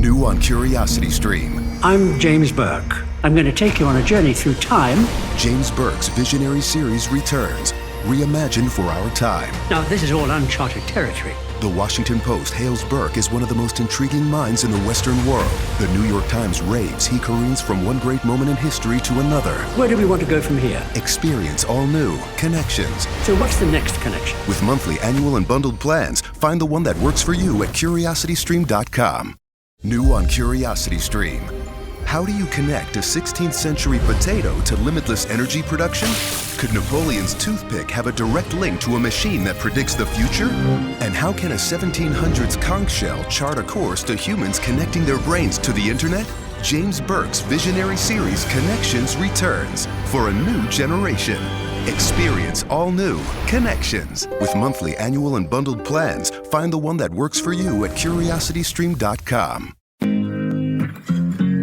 New on Curiosity Stream. I'm James Burke. I'm going to take you on a journey through time. James Burke's visionary series returns, reimagined for our time. Now, this is all uncharted territory. The Washington Post hails Burke as one of the most intriguing minds in the Western world. The New York Times raves he careens from one great moment in history to another. Where do we want to go from here? Experience all new Connections. So what's the next connection? With monthly, annual, and bundled plans, find the one that works for you at CuriosityStream.com. New on Curiosity Stream. How do you connect a 16th century potato to limitless energy production? Could Napoleon's toothpick have a direct link to a machine that predicts the future? And how can a 1700s conch shell chart a course to humans connecting their brains to the internet? James Burke's visionary series Connections returns for a new generation. Experience all new Connections. With monthly, annual, and bundled plans, find the one that works for you at CuriosityStream.com.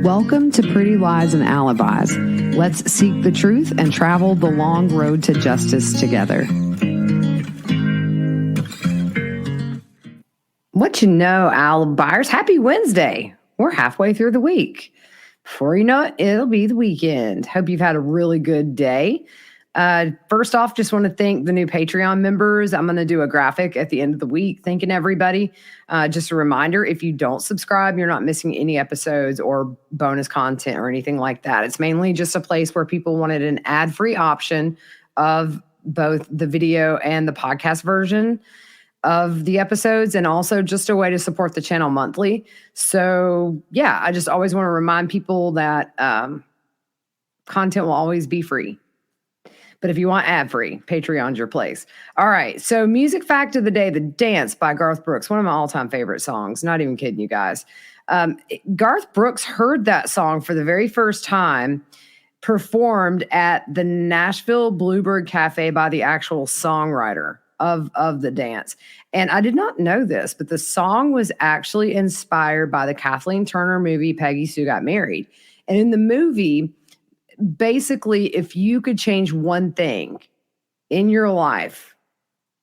Welcome to Pretty Lies and Alibis. Let's seek the truth and travel the long road to justice together. What you know, Alibis? Happy Wednesday. We're halfway through the week. Before you know it, it'll be the weekend. Hope you've had a really good day. First off, just want to thank the new Patreon members. I'm going to do a graphic at the end of the week thanking everybody. Just a reminder, if you don't subscribe, you're not missing any episodes or bonus content or anything like that. It's mainly just a place where people wanted an ad-free option of both the video and the podcast version of the episodes, and also just a way to support the channel monthly. So yeah, I just always want to remind people that content will always be free. But if you want ad-free, Patreon's your place. All right, so music fact of the day, The Dance by Garth Brooks, one of my all-time favorite songs. Not even kidding you guys. Garth Brooks heard that song for the very first time performed at the Nashville Bluebird Cafe by the actual songwriter of The Dance. And I did not know this, but the song was actually inspired by the Kathleen Turner movie, Peggy Sue Got Married. And in the movie, basically, if you could change one thing in your life,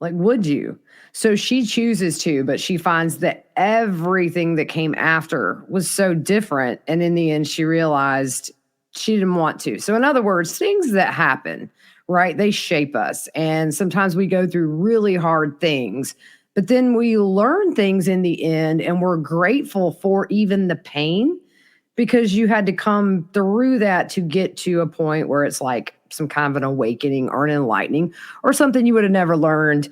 like, would you? So she chooses to, but she finds that everything that came after was so different. And in the end, she realized she didn't want to. So in other words, things that happen, right? They shape us. And sometimes we go through really hard things, but then we learn things in the end, and we're grateful for even the pain, because you had to come through that to get to a point where it's like some kind of an awakening or an enlightening or something you would have never learned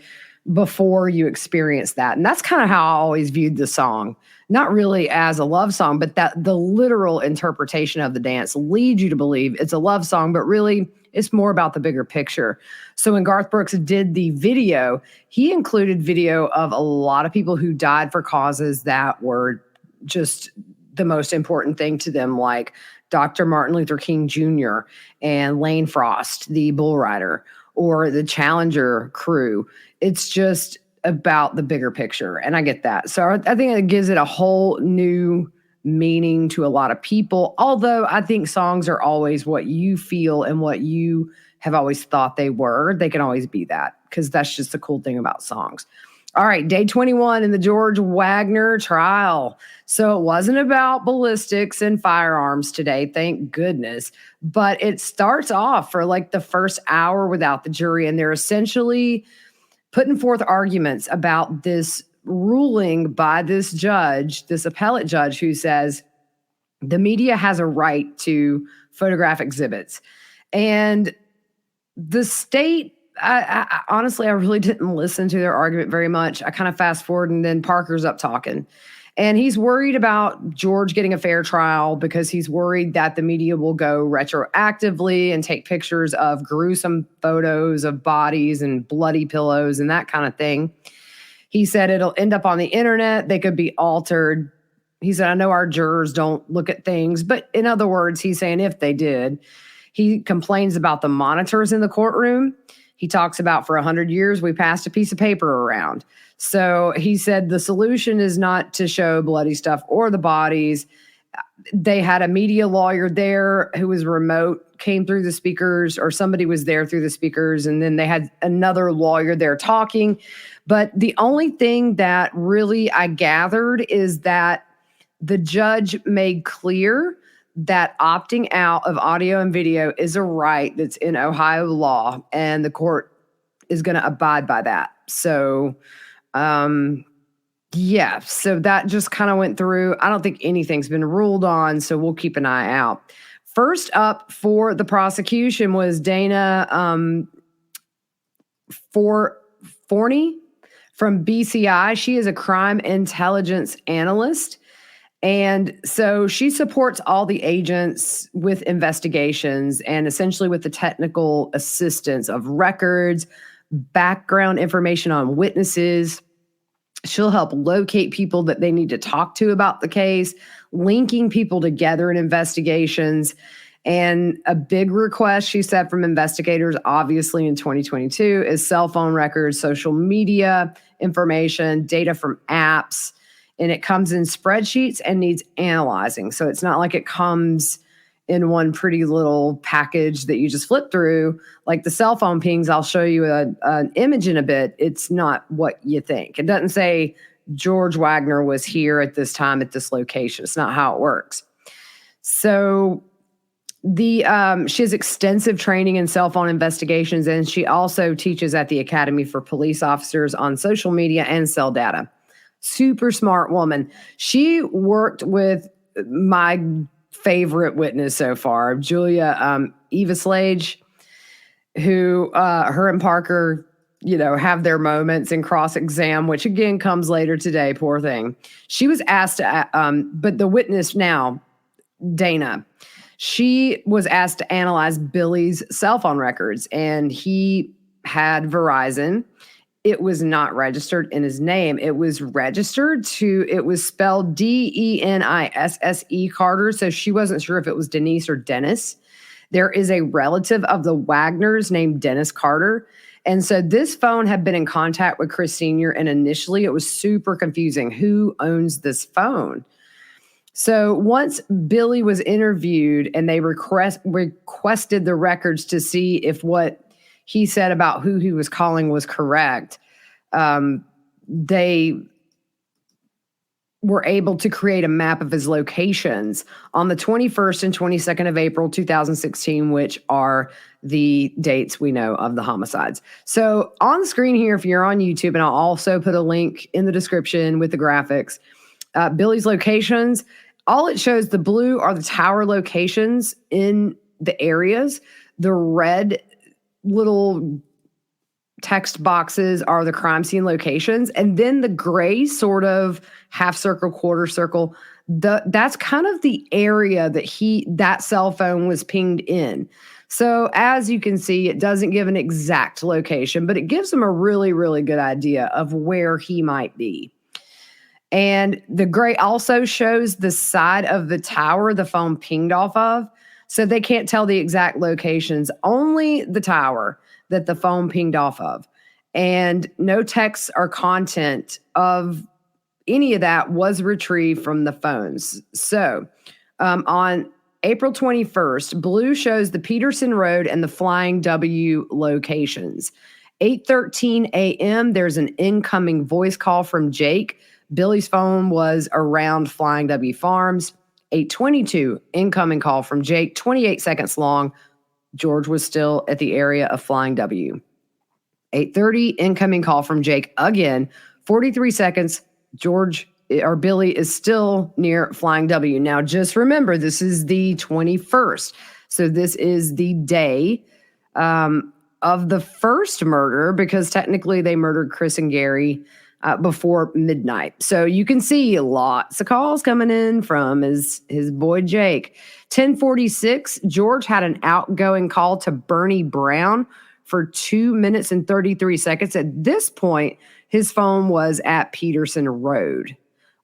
before you experienced that. And that's kind of how I always viewed the song, not really as a love song, but that the literal interpretation of The Dance leads you to believe it's a love song, but really it's more about the bigger picture. So when Garth Brooks did the video, he included video of a lot of people who died for causes that were just the most important thing to them, like Dr. Martin Luther King Jr. and Lane Frost, the bull rider, or the Challenger crew. It's just about the bigger picture, and I get that. So I think it gives it a whole new meaning to a lot of people, although I think songs are always what you feel and what you have always thought they were. They can always be that, because that's just the cool thing about songs. All right, day 21 in the George Wagner trial. So it wasn't about ballistics and firearms today, thank goodness. But it starts off for like the first hour without the jury, and they're essentially putting forth arguments about this ruling by this judge, this appellate judge, who says the media has a right to photograph exhibits. And the state, I honestly, I really didn't listen to their argument very much. I kind of fast forward, and then Parker's up talking. And he's worried about George getting a fair trial because he's worried that the media will go retroactively and take pictures of gruesome photos of bodies and bloody pillows and that kind of thing. He said it'll end up on the internet. They could be altered. He said, I know our jurors don't look at things, but in other words, he's saying if they did. He complains about the monitors in the courtroom. He talks about for 100 years, we passed a piece of paper around. So he said the solution is not to show bloody stuff or the bodies. They had a media lawyer there who was remote, came through the speakers, or somebody was there through the speakers. And then they had another lawyer there talking. But the only thing that really I gathered is that the judge made clear that opting out of audio and video is a right that's in Ohio law, and the court is going to abide by that. So, yeah, so that just kind of went through. I don't think anything's been ruled on, so we'll keep an eye out. First up for the prosecution was Dana Forney from BCI. She is a crime intelligence analyst. And so she supports all the agents with investigations and essentially with the technical assistance of records, background information on witnesses. She'll help locate people that they need to talk to about the case, linking people together in investigations. And a big request, she said, from investigators, obviously in 2022, is cell phone records, social media information, data from apps. And it comes in spreadsheets and needs analyzing. So it's not like it comes in one pretty little package that you just flip through. Like the cell phone pings, I'll show you an image in a bit. It's not what you think. It doesn't say George Wagner was here at this time at this location. It's not how it works. So she has extensive training in cell phone investigations, and she also teaches at the Academy for Police Officers on social media and cell data. Super smart woman. She worked with my favorite witness so far, Julia Eveslage, who her and Parker, have their moments in cross-exam, which again comes later today, poor thing. She was asked to, but the witness now, Dana, she was asked to analyze Billy's cell phone records, and he had Verizon. It was not registered in his name. It was spelled Denisse Carter. So she wasn't sure if it was Denise or Dennis. There is a relative of the Wagners named Dennis Carter. And so this phone had been in contact with Chris Sr. And initially it was super confusing. Who owns this phone? So once Billy was interviewed and they requested the records to see if what he said about who he was calling was correct, they were able to create a map of his locations on the 21st and 22nd of April, 2016, which are the dates we know of the homicides. So on the screen here, if you're on YouTube, and I'll also put a link in the description with the graphics, Billy's locations, all it shows, the blue are the tower locations in the areas. The red little text boxes are the crime scene locations. And then the gray sort of half circle, quarter circle, that's kind of the area that cell phone was pinged in. So as you can see, it doesn't give an exact location, but it gives them a really, really good idea of where he might be. And the gray also shows the side of the tower the phone pinged off of. So they can't tell the exact locations, only the tower that the phone pinged off of. And no text or content of any of that was retrieved from the phones. So on April 21st, blue shows the Peterson Road and the Flying W locations. 8:13 a.m., there's an incoming voice call from Jake. Billy's phone was around Flying W Farms. 8:22, incoming call from Jake, 28 seconds long. George was still at the area of Flying W. 8:30, incoming call from Jake again, 43 seconds. Billy is still near Flying W. Now, just remember, this is the 21st. So this is the day of the first murder, because technically they murdered Chris and Gary before midnight. So you can see lots of calls coming in from his boy Jake. 10:46, George had an outgoing call to Bernie Brown for 2 minutes and 33 seconds. At this point, his phone was at Peterson Road,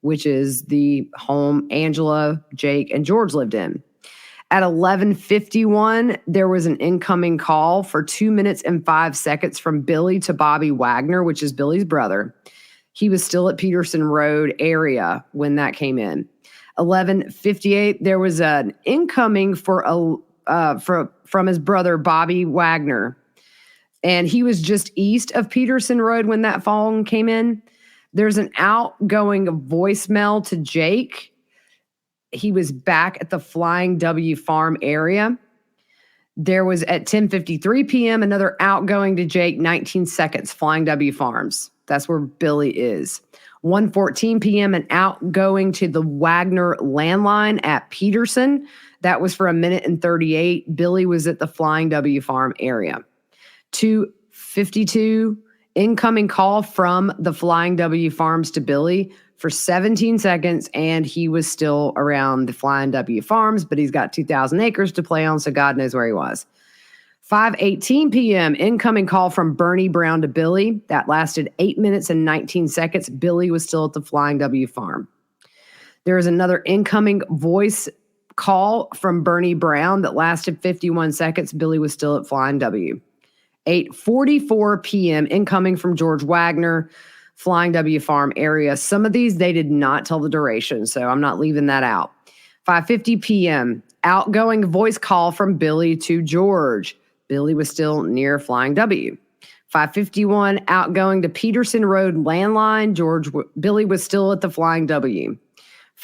which is the home Angela, Jake, and George lived in. At 11:51, there was an incoming call for 2 minutes and 5 seconds from Billy to Bobby Wagner, which is Billy's brother. He was still at Peterson Road area when that came in. 11:58, there was an incoming from his brother, Bobby Wagner. And he was just east of Peterson Road when that phone came in. There's an outgoing voicemail to Jake he was back at the Flying W farm area. There was at 10:53 p.m. another outgoing to Jake, 19 seconds, Flying W Farms. That's where Billy is. 1:14 p.m. an outgoing to the Wagner landline at Peterson. That was for 1:38. Billy was at the Flying W farm area. 2:52 incoming call from the Flying W farms to Billy for 17 seconds, and he was still around the Flying W farms, but he's got 2,000 acres to play on, so God knows where he was. 5:18 p.m. incoming call from Bernie Brown to Billy. That lasted 8 minutes and 19 seconds. Billy was still at the Flying W farm. There was another incoming voice call from Bernie Brown that lasted 51 seconds. Billy was still at Flying W. 8:44 p.m. incoming from George Wagner, Flying W farm area. Some of these, they did not tell the duration, so I'm not leaving that out. 5:50 p.m. outgoing voice call from Billy to George. Billy was still near Flying W. 5:51 outgoing to Peterson Road landline. Billy was still at the Flying W.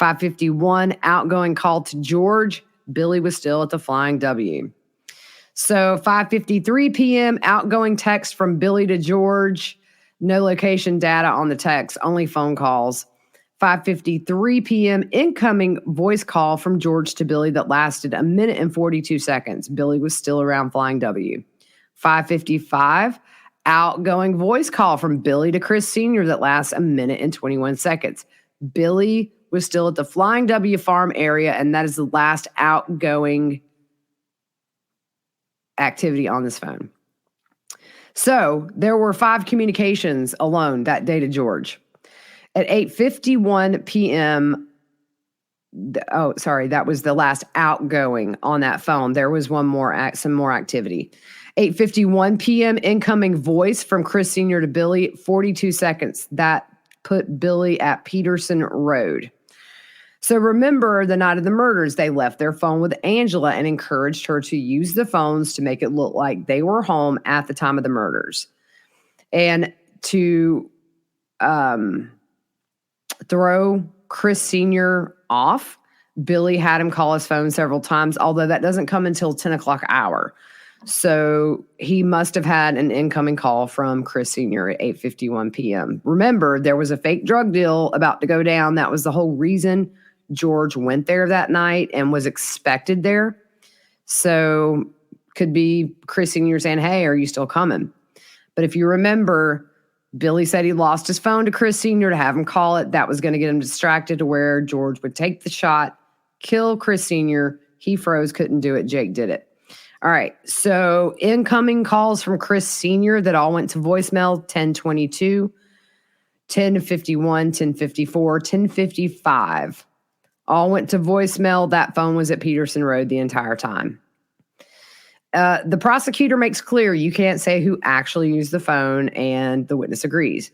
5:51 outgoing call to George. Billy was still at the Flying W. So 5:53 p.m. outgoing text from Billy to George. No location data on the text, only phone calls. 5:53 p.m. incoming voice call from George to Billy that lasted 1 minute and 42 seconds. Billy was still around Flying W. 5:55 outgoing voice call from Billy to Chris Sr. that lasts 1 minute and 21 seconds. Billy was still at the Flying W farm area, and that is the last outgoing activity on this phone. So there were 5 communications alone that day to George. At 8:51 p.m., that was the last outgoing on that phone. There was some more activity. 8:51 p.m. incoming voice from Chris Sr. to Billy, 42 seconds. That put Billy at Peterson Road. So remember, the night of the murders, they left their phone with Angela and encouraged her to use the phones to make it look like they were home at the time of the murders. And to throw Chris Sr. off, Billy had him call his phone several times, although that doesn't come until 10 o'clock hour. So he must have had an incoming call from Chris Sr. at 8:51 p.m. Remember, there was a fake drug deal about to go down. That was the whole reason George went there that night and was expected there. So could be Chris Sr. saying, hey, are you still coming? But if you remember, Billy said he lost his phone to Chris Sr. to have him call it. That was going to get him distracted to where George would take the shot, kill Chris Sr. He froze, couldn't do it. Jake did it. All right. So incoming calls from Chris Sr. that all went to voicemail, 10:22, 10:51, 10:54, 10:55. All went to voicemail. That phone was at Peterson Road the entire time. The prosecutor makes clear you can't say who actually used the phone, and the witness agrees.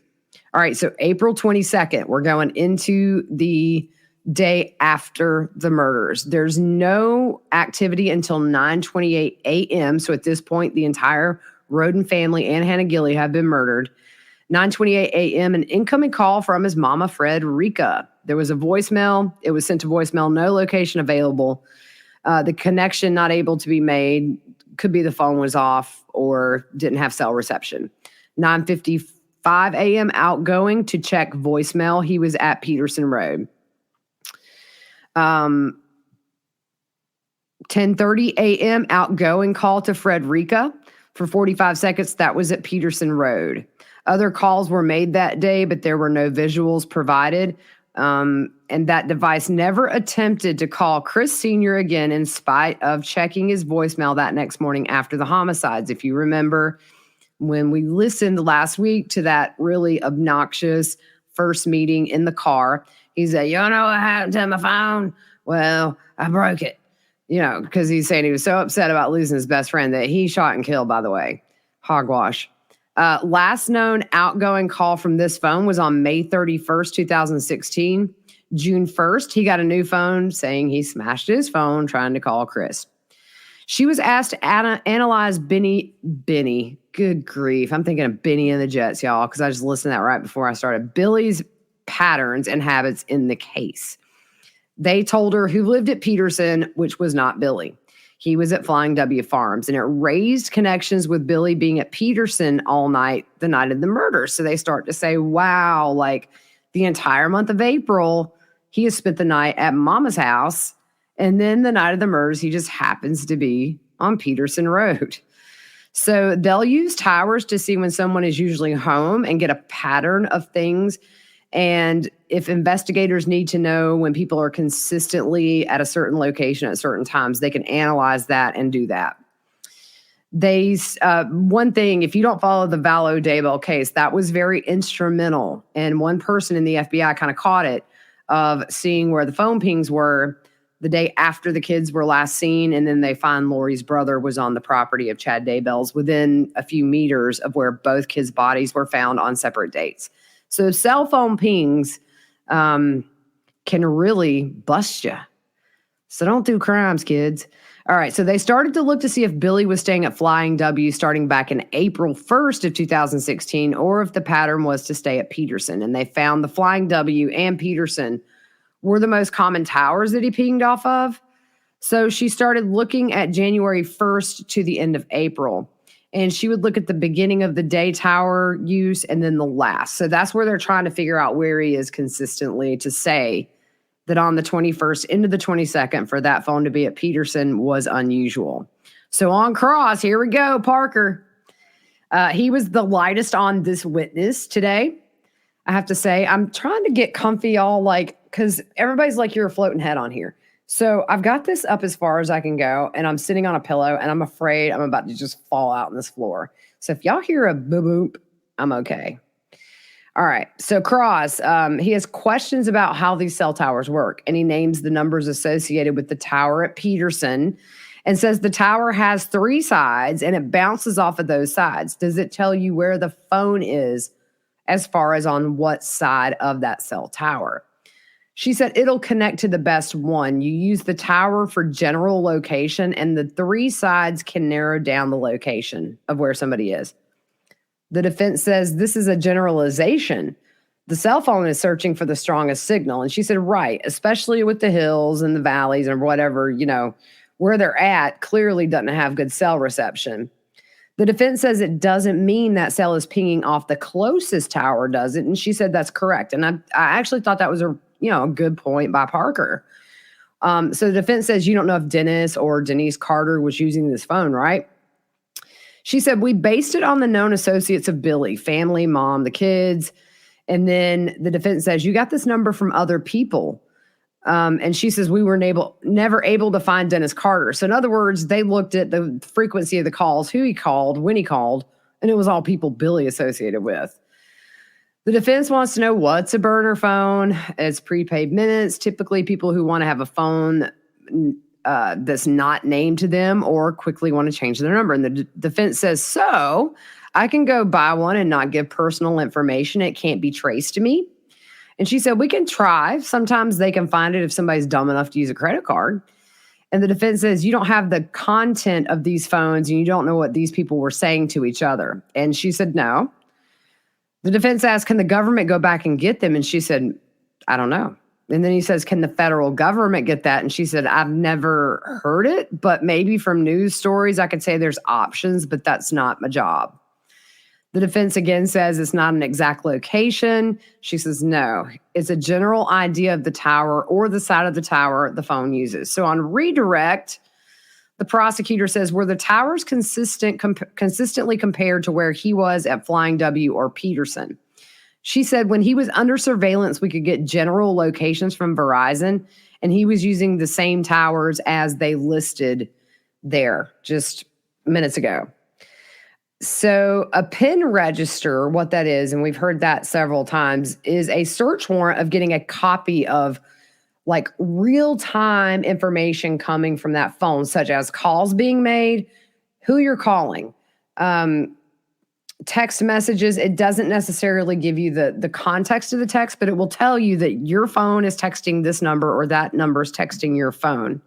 All right, so April 22nd, we're going into the day after the murders. There's no activity until 9:28 a.m. So at this point, the entire Roden family and Hannah Gilley have been murdered. 9:28 a.m., an incoming call from his mama, Frederica. There was a voicemail. It was sent to voicemail, no location available. The connection not able to be made. Could be the phone was off or didn't have cell reception. 9:55 a.m. outgoing to check voicemail. He was at Peterson Road. 10:30 a.m. outgoing call to Frederica for 45 seconds. That was at Peterson Road. Other calls were made that day, but there were no visuals provided. And that device never attempted to call Chris Sr. again in spite of checking his voicemail that next morning after the homicides. If you remember, when we listened last week to that really obnoxious first meeting in the car, he said, you know what happened to my phone? Well, I broke it. You know, because he's saying he was so upset about losing his best friend that he shot and killed, by the way. Hogwash. Last known outgoing call from this phone was on May 31st, 2016. June 1st, he got a new phone saying he smashed his phone trying to call Chris. She was asked to analyze Benny. Good grief. I'm thinking of Benny and the Jets, y'all, because I just listened to that right before I started. Billy's patterns and habits in the case. They told her who lived at Peterson, which was not Billy. He was at Flying W Farms, and it raised connections with Billy being at Peterson all night, the night of the murder. So they start to say, wow, like the entire month of April, he has spent the night at Mama's house. And then the night of the murders, he just happens to be on Peterson Road. So they'll use towers to see when someone is usually home and get a pattern of things. And if investigators need to know when people are consistently at a certain location at certain times, they can analyze that and do that. One thing, if you don't follow the Vallow Daybell case, that was very instrumental. And one person in the FBI kind of caught it, of seeing where the phone pings were the day after the kids were last seen. And then they find Lori's brother was on the property of Chad Daybell's within a few meters of where both kids' bodies were found on separate dates. So cell phone pings can really bust you. So don't do crimes, kids. All right, so they started to look to see if Billy was staying at Flying W starting back in April 1st of 2016, or if the pattern was to stay at Peterson. And they found the Flying W and Peterson were the most common towers that he pinged off of. So she started looking at January 1st to the end of April. And she would look at the beginning of the day tower use and then the last. So that's where they're trying to figure out where he is consistently, to say that on the 21st into the 22nd for that phone to be at Peterson was unusual. So on cross, here we go, Parker. He was the lightest on this witness today. I have to say, I'm trying to get comfy all like, because everybody's like, you're a floating head on here. So I've got this up as far as I can go, and I'm sitting on a pillow, and I'm afraid I'm about to just fall out on this floor. So if y'all hear a boop, I'm okay. All right. So Cross, he has questions about how these cell towers work, and he names the numbers associated with the tower at Peterson and says the tower has 3 sides, and it bounces off of those sides. Does it tell you where the phone is as far as on what side of that cell tower? She said it'll connect to the best one. You use the tower for general location, and the 3 sides can narrow down the location of where somebody is. The defense says this is a generalization. The cell phone is searching for the strongest signal. And she said, right, especially with the hills and the valleys and whatever, where they're at clearly doesn't have good cell reception. The defense says it doesn't mean that cell is pinging off the closest tower, does it? And she said that's correct. And I actually thought that was a good point by Parker. So the defense says you don't know if Dennis or Denise Carter was using this phone, right? She said, we based it on the known associates of Billy, family, mom, the kids. And then the defense says, you got this number from other people. And she says, we were never able to find Dennis Carter. So in other words, they looked at the frequency of the calls, who he called, when he called, and it was all people Billy associated with. The defense wants to know what's a burner phone. It's prepaid minutes, typically people who want to have a phone that's not named to them or quickly want to change their number. And the defense says, so I can go buy one and not give personal information. It can't be traced to me. And she said, we can try. Sometimes they can find it if somebody's dumb enough to use a credit card. And the defense says, you don't have the content of these phones and you don't know what these people were saying to each other. And she said, no. The defense asked, can the government go back and get them? And she said, I don't know. And then he says, can the federal government get that? And she said, I've never heard it, but maybe from news stories, I could say there's options, but that's not my job. The defense again says it's not an exact location. She says, no, it's a general idea of the tower or the side of the tower the phone uses. So on redirect, the prosecutor says, were the towers consistently compared to where he was at Flying W or Peterson? She said when he was under surveillance, we could get general locations from Verizon, and he was using the same towers as they listed there just minutes ago. So a PIN register, what that is, and we've heard that several times, is a search warrant of getting a copy of like real-time information coming from that phone, such as calls being made, who you're calling, text messages. It doesn't necessarily give you the context of the text, but it will tell you that your phone is texting this number or that number is texting your phone.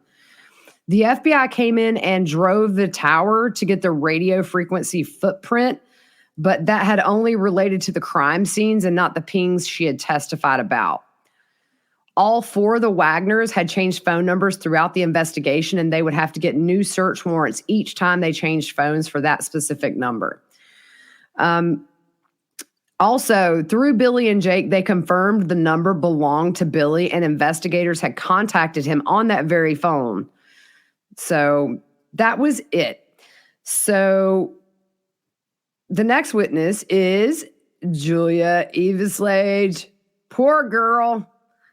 The FBI came in and drove the tower to get the radio frequency footprint, but that had only related to the crime scenes and not the pings she had testified about. All four of the Wagners had changed phone numbers throughout the investigation, and they would have to get new search warrants each time they changed phones for that specific number. Also, through Billy and Jake, they confirmed the number belonged to Billy, and investigators had contacted him on that very phone. So that was it. So the next witness is Julia Eveslage. Poor girl.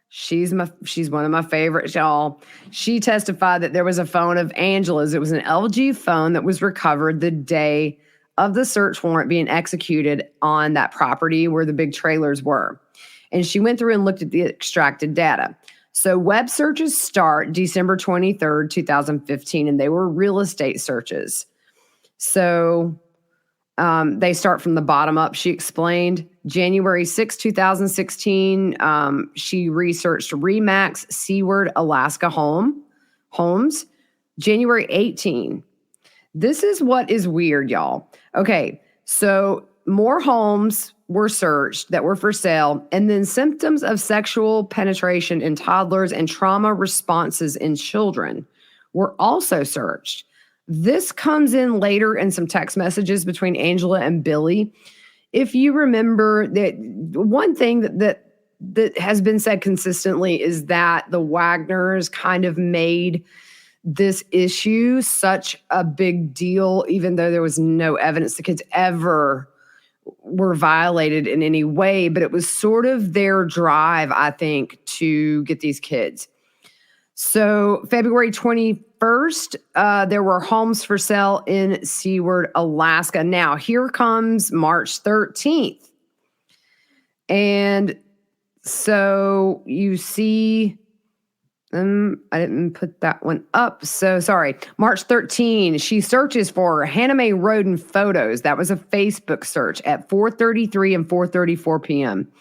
She's one of my favorites, y'all. She testified that there was a phone of Angela's. It was an LG phone that was recovered the day of the search warrant being executed on that property where the big trailers were. And she went through and looked at the extracted data. So web searches start December 23rd, 2015, and they were real estate searches. So they start from the bottom up, she explained. January 6, 2016, she researched Remax Seaward, Alaska homes. January 18. This is what is weird, y'all. Okay, so more homes were searched that were for sale, and then symptoms of sexual penetration in toddlers and trauma responses in children were also searched. This comes in later in some text messages between Angela and Billy. If you remember, that one thing that has been said consistently is that the Wagners kind of made this issue such a big deal, even though there was no evidence the kids ever were violated in any way. But it was sort of their drive, I think, to get these kids. So February 21st, there were homes for sale in Seaward, Alaska. Now, here comes March 13th. And so you see, I didn't put that one up. So sorry. March 13, she searches for Hannah Mae Roden photos. That was a Facebook search at 4:33 and 4:34 p.m.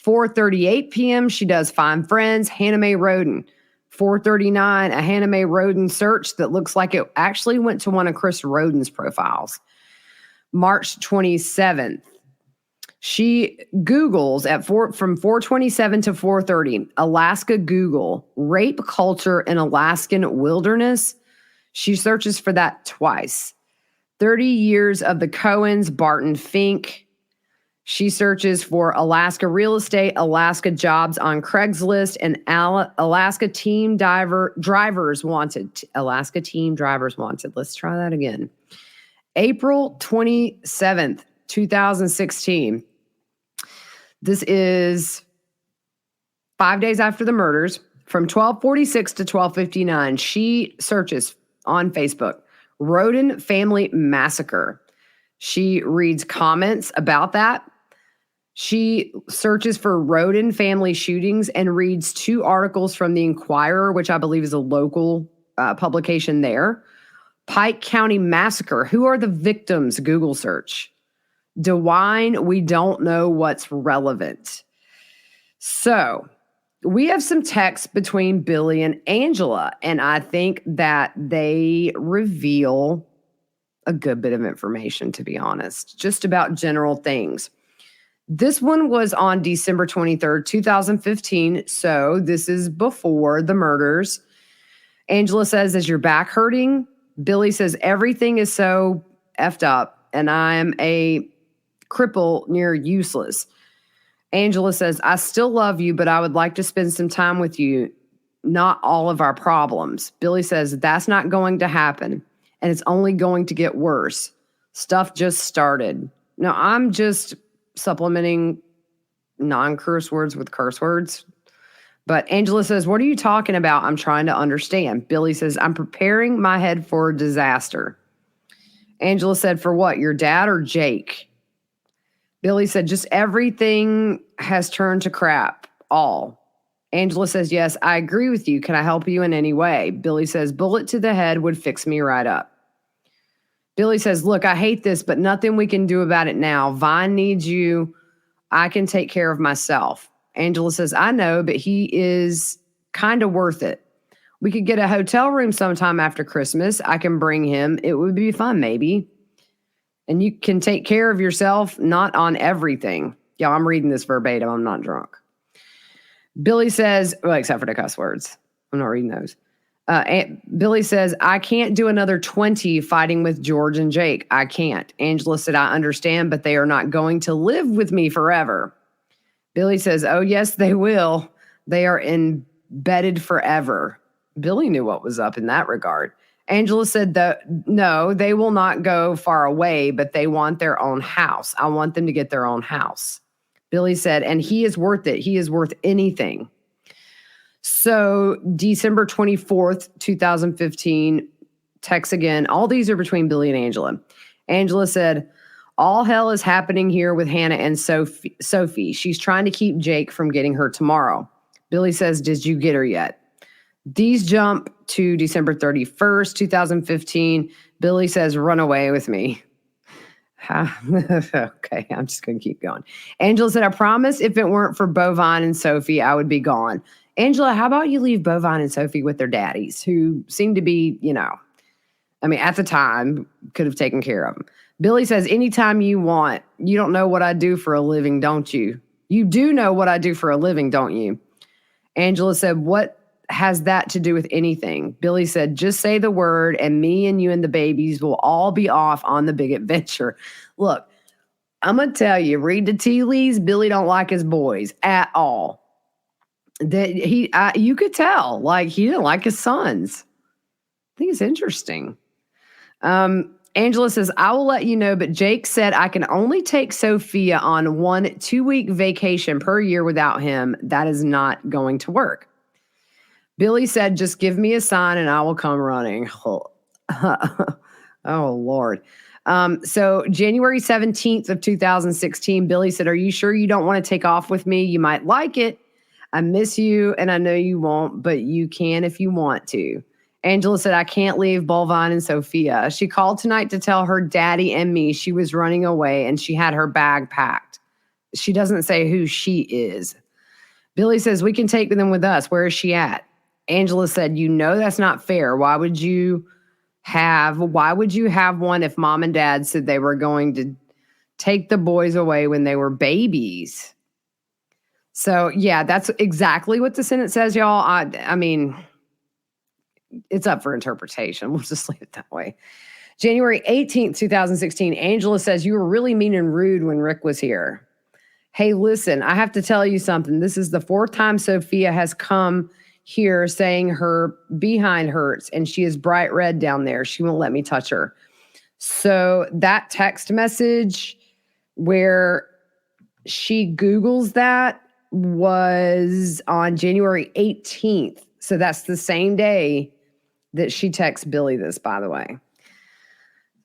4:38 p.m., she does find friends, Hannah Mae Roden. 4:39, a Hannah Mae Roden search that looks like it actually went to one of Chris Roden's profiles. March 27th, she Googles from 4:27 to 4:30, Alaska Google, rape culture in Alaskan wilderness. She searches for that twice. 30 years of the Cohens, Barton Fink. She searches for Alaska real estate, Alaska jobs on Craigslist, and Alaska team drivers wanted. Alaska team drivers wanted. Let's try that again. April 27th, 2016. This is 5 days after the murders. From 12:46 to 12:59, she searches on Facebook, Roden Family Massacre. She reads comments about that. She searches for Roden family shootings and reads 2 articles from the Inquirer, which I believe is a local publication there. Pike County Massacre. Who are the victims? Google search. DeWine, we don't know what's relevant. So we have some text between Billy and Angela, and I think that they reveal a good bit of information, to be honest, just about general things. This one was on December 23rd, 2015. So this is before the murders. Angela says, is your back hurting? Billy says, everything is so effed up and I'm a cripple near useless. Angela says, I still love you, but I would like to spend some time with you. Not all of our problems. Billy says, that's not going to happen. And it's only going to get worse. Stuff just started. Now, I'm just supplementing non-curse words with curse words. But Angela says, what are you talking about? I'm trying to understand. Billy says, I'm preparing my head for a disaster. Angela said, for what? Your dad or Jake? Billy said, just everything has turned to crap. All. Angela says, yes, I agree with you. Can I help you in any way? Billy says, bullet to the head would fix me right up. Billy says, look, I hate this, but nothing we can do about it now. Vine needs you. I can take care of myself. Angela says, I know, but he is kind of worth it. We could get a hotel room sometime after Christmas. I can bring him. It would be fun, maybe. And you can take care of yourself, not on everything. Y'all, I'm reading this verbatim. I'm not drunk. Billy says, well, except for the cuss words. I'm not reading those. Billy says, I can't do another 20 fighting with George and Jake. I can't. Angela said, I understand, but they are not going to live with me forever. Billy says, oh, yes, they will. They are embedded forever. Billy knew what was up in that regard. Angela said, no, they will not go far away, but they want their own house. I want them to get their own house. Billy said, and he is worth it. He is worth anything. So December 24th, 2015, text again. All these are between Billy and Angela. Angela said, all hell is happening here with Hannah and Sophie. She's trying to keep Jake from getting her tomorrow. Billy says, did you get her yet? These jump to December 31st, 2015. Billy says, run away with me. Okay, I'm just going to keep going. Angela said, I promise if it weren't for Bovine and Sophie, I would be gone. Angela, how about you leave Bovine and Sophie with their daddies, who seem to be, at the time, could have taken care of them. Billy says, anytime you want. You don't know what I do for a living, don't you? You do know what I do for a living, don't you? Angela said, what has that to do with anything? Billy said, just say the word and me and you and the babies will all be off on the big adventure. Look, I'm going to tell you, read the tea leaves. Billy don't like his boys at all. That you could tell, like, he didn't like his sons. I think it's interesting. Angela says, I will let you know, but Jake said I can only take Sophia on 1 2-week vacation per year without him. That is not going to work. Billy said, just give me a sign and I will come running. Oh, Lord. So January 17th of 2016, Billy said, are you sure you don't want to take off with me? You might like it. I miss you and I know you won't, but you can if you want to. Angela said, I can't leave Bovine and Sophia. She called tonight to tell her daddy and me she was running away and she had her bag packed. She doesn't say who she is. Billy says, we can take them with us. Where is she at? Angela said, that's not fair. Why would you have one if mom and dad said they were going to take the boys away when they were babies? So, yeah, that's exactly what the sentence says, y'all. I mean, it's up for interpretation. We'll just leave it that way. January 18th, 2016, Angela says, you were really mean and rude when Rick was here. Hey, listen, I have to tell you something. This is the 4th time Sophia has come here saying her behind hurts and she is bright red down there. She won't let me touch her. So that text message where she Googles that was on January 18th. So that's the same day that she texts Billy this, by the way.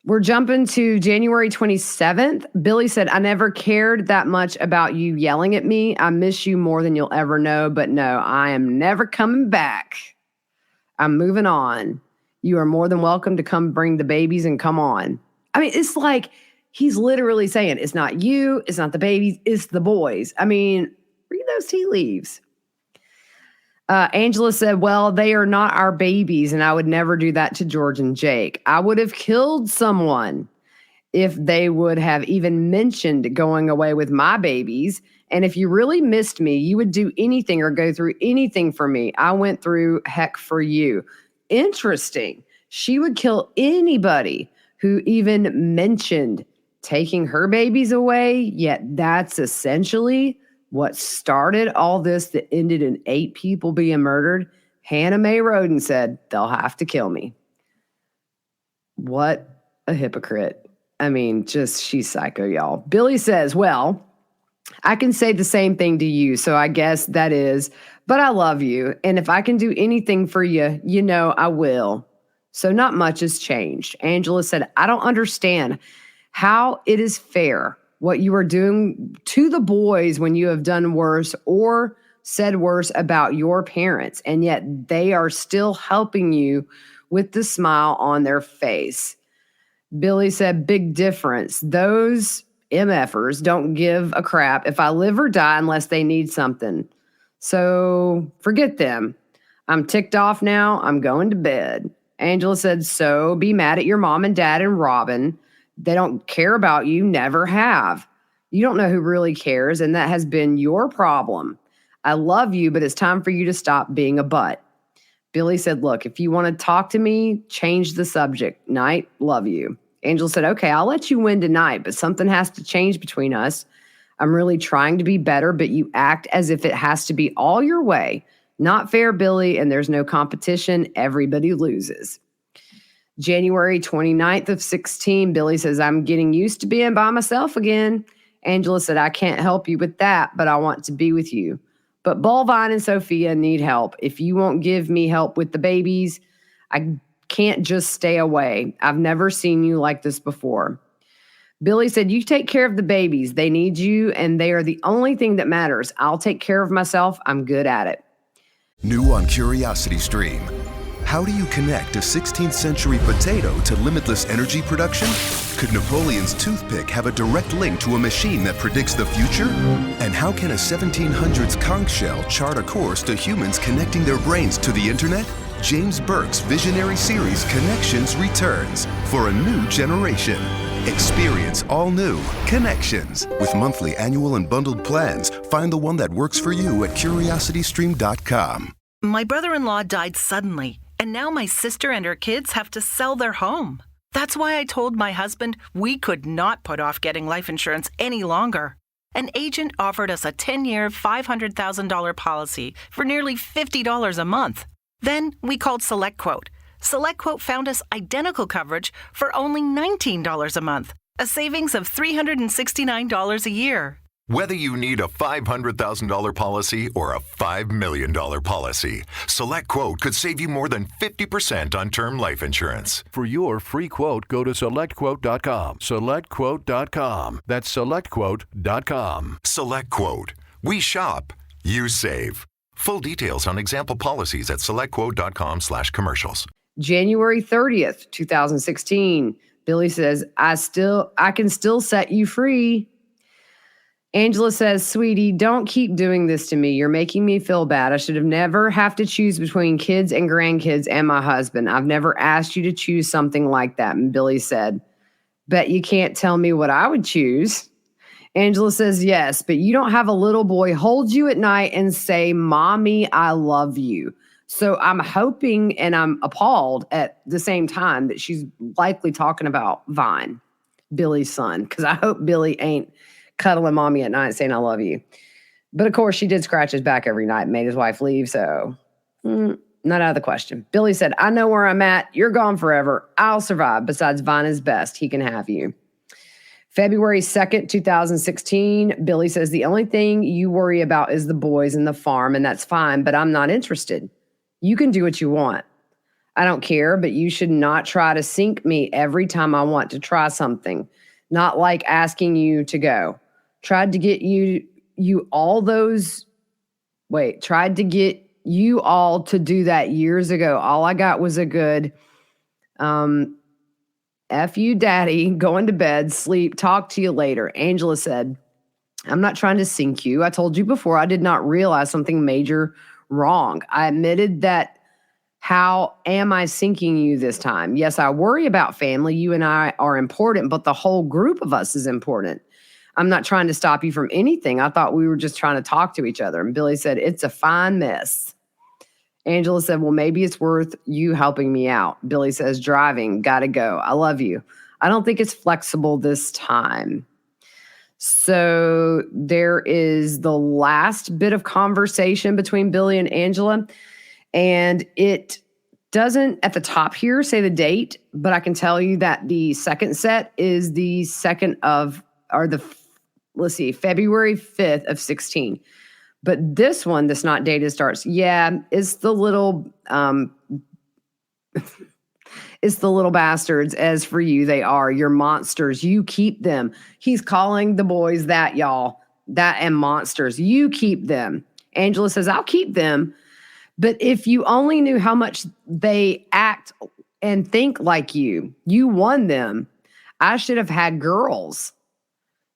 We're jumping to January 27th. Billy said, I never cared that much about you yelling at me. I miss you more than you'll ever know, but no, I am never coming back. I'm moving on. You are more than welcome to come bring the babies and come on. I mean, it's like he's literally saying, it's not you, it's not the babies, it's the boys. I mean, read those tea leaves. Angela said, well, they are not our babies, and I would never do that to George and Jake. I would have killed someone if they would have even mentioned going away with my babies. And if you really missed me, you would do anything or go through anything for me. I went through heck for you. Interesting. She would kill anybody who even mentioned taking her babies away, yet that's essentially what started all this that ended in 8 people being murdered. Hannah Mae Roden said, they'll have to kill me. What a hypocrite. I mean, she's psycho, y'all. Billy says, well, I can say the same thing to you, so I guess that is, but I love you. And if I can do anything for you, I will. So not much has changed. Angela said, I don't understand how it is fair what you are doing to the boys when you have done worse or said worse about your parents, and yet they are still helping you with the smile on their face. Billy said, big difference. Those MFers don't give a crap if I live or die unless they need something. So forget them. I'm ticked off now. I'm going to bed. Angela said, so be mad at your mom and dad and Robin. They don't care about you, never have. You don't know who really cares, and that has been your problem. I love you, but it's time for you to stop being a butt. Billy said, look, if you want to talk to me, change the subject. Night, love you. Angela said, okay, I'll let you win tonight, but something has to change between us. I'm really trying to be better, but you act as if it has to be all your way. Not fair, Billy, and there's no competition. Everybody loses. January 29th of 16, Billy says, I'm getting used to being by myself again. Angela said, I can't help you with that, but I want to be with you. But Bullvine and Sophia need help. If you won't give me help with the babies, I can't just stay away. I've never seen you like this before. Billy said, you take care of the babies. They need you, and they are the only thing that matters. I'll take care of myself. I'm good at it. New on CuriosityStream. How do you connect a 16th century potato to limitless energy production? Could Napoleon's toothpick have a direct link to a machine that predicts the future? And how can a 1700s conch shell chart a course to humans connecting their brains to the internet? James Burke's visionary series Connections returns for a new generation. Experience all new Connections. With monthly, annual, and bundled plans, find the one that works for you at curiositystream.com. My brother-in-law died suddenly, and now my sister and her kids have to sell their home. That's why I told my husband we could not put off getting life insurance any longer. An agent offered us a 10-year, $500,000 policy for nearly $50 a month. Then we called SelectQuote. SelectQuote found us identical coverage for only $19 a month, a savings of $369 a year. Whether you need a $500,000 policy or a $5 million policy, SelectQuote could save you more than 50% on term life insurance. For your free quote, go to SelectQuote.com. SelectQuote.com. That's SelectQuote.com. SelectQuote. We shop. You save. Full details on example policies at SelectQuote.com/commercials. January 30th, 2016. Billy says, I can still set you free. Angela says, sweetie, don't keep doing this to me. You're making me feel bad. I should have never have to choose between kids and grandkids and my husband. I've never asked you to choose something like that. And Billy said, bet you can't tell me what I would choose. Angela says, yes, but you don't have a little boy hold you at night and say, Mommy, I love you. So I'm hoping, and I'm appalled at the same time, that she's likely talking about Vine, Billy's son, because I hope Billy ain't cuddling Mommy at night saying, I love you. But of course, she did scratch his back every night and made his wife leave, so not out of the question. Billy said, I know where I'm at. You're gone forever. I'll survive. Besides, Vine is best. He can have you. February 2nd, 2016, Billy says, the only thing you worry about is the boys and the farm, and that's fine, but I'm not interested. You can do what you want. I don't care, but you should not try to sink me every time I want to try something. Not like asking you to go. Tried to get you all to do that years ago. All I got was a good F you, daddy, going to bed, sleep, talk to you later. Angela said, I'm not trying to sink you. I told you before I did not realize something major wrong. I admitted that. How am I sinking you this time? Yes, I worry about family. You and I are important, but the whole group of us is important. I'm not trying to stop you from anything. I thought we were just trying to talk to each other. And Billy said, it's a fine mess. Angela said, well, maybe it's worth you helping me out. Billy says, driving, gotta go. I love you. I don't think it's flexible this time. So there is the last bit of conversation between Billy and Angela. And it doesn't at the top here say the date, but I can tell you that the second set is the February 5th of 16. But this one, that's not dated, starts, it's the little bastards. As for you, they are your monsters. You keep them. He's calling the boys that, y'all, that and monsters. You keep them. Angela says, I'll keep them. But if you only knew how much they act and think like you won them. I should have had girls.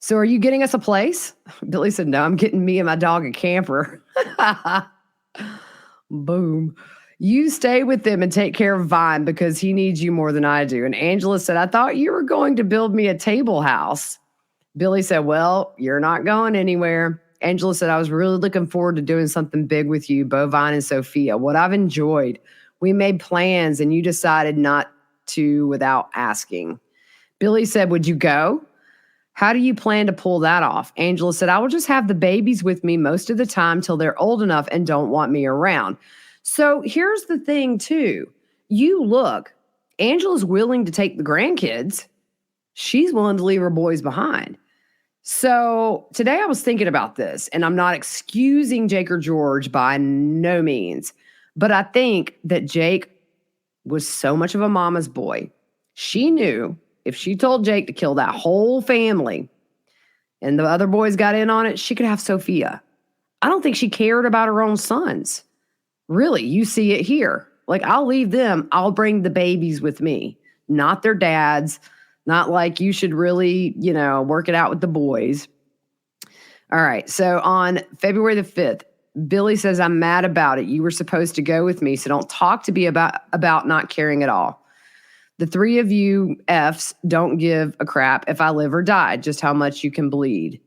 So are you getting us a place? Billy said, no, I'm getting me and my dog a camper. Boom. You stay with them and take care of Vine because he needs you more than I do. And Angela said, I thought you were going to build me a table house. Billy said, well, you're not going anywhere. Angela said, I was really looking forward to doing something big with you, Bovine and Sophia. What I've enjoyed. We made plans and you decided not to without asking. Billy said, would you go? How do you plan to pull that off? Angela said, I will just have the babies with me most of the time till they're old enough and don't want me around. So here's the thing, too. Angela's willing to take the grandkids. She's willing to leave her boys behind. So today I was thinking about this, and I'm not excusing Jake or George by no means, but I think that Jake was so much of a mama's boy. She knew if she told Jake to kill that whole family and the other boys got in on it, she could have Sophia. I don't think she cared about her own sons. Really, you see it here. Like, I'll leave them. I'll bring the babies with me, not their dads. Not like you should really, work it out with the boys. All right. So on February the 5th, Billy says, I'm mad about it. You were supposed to go with me, so don't talk to me about not caring at all. The three of you Fs don't give a crap if I live or die, just how much you can bleed.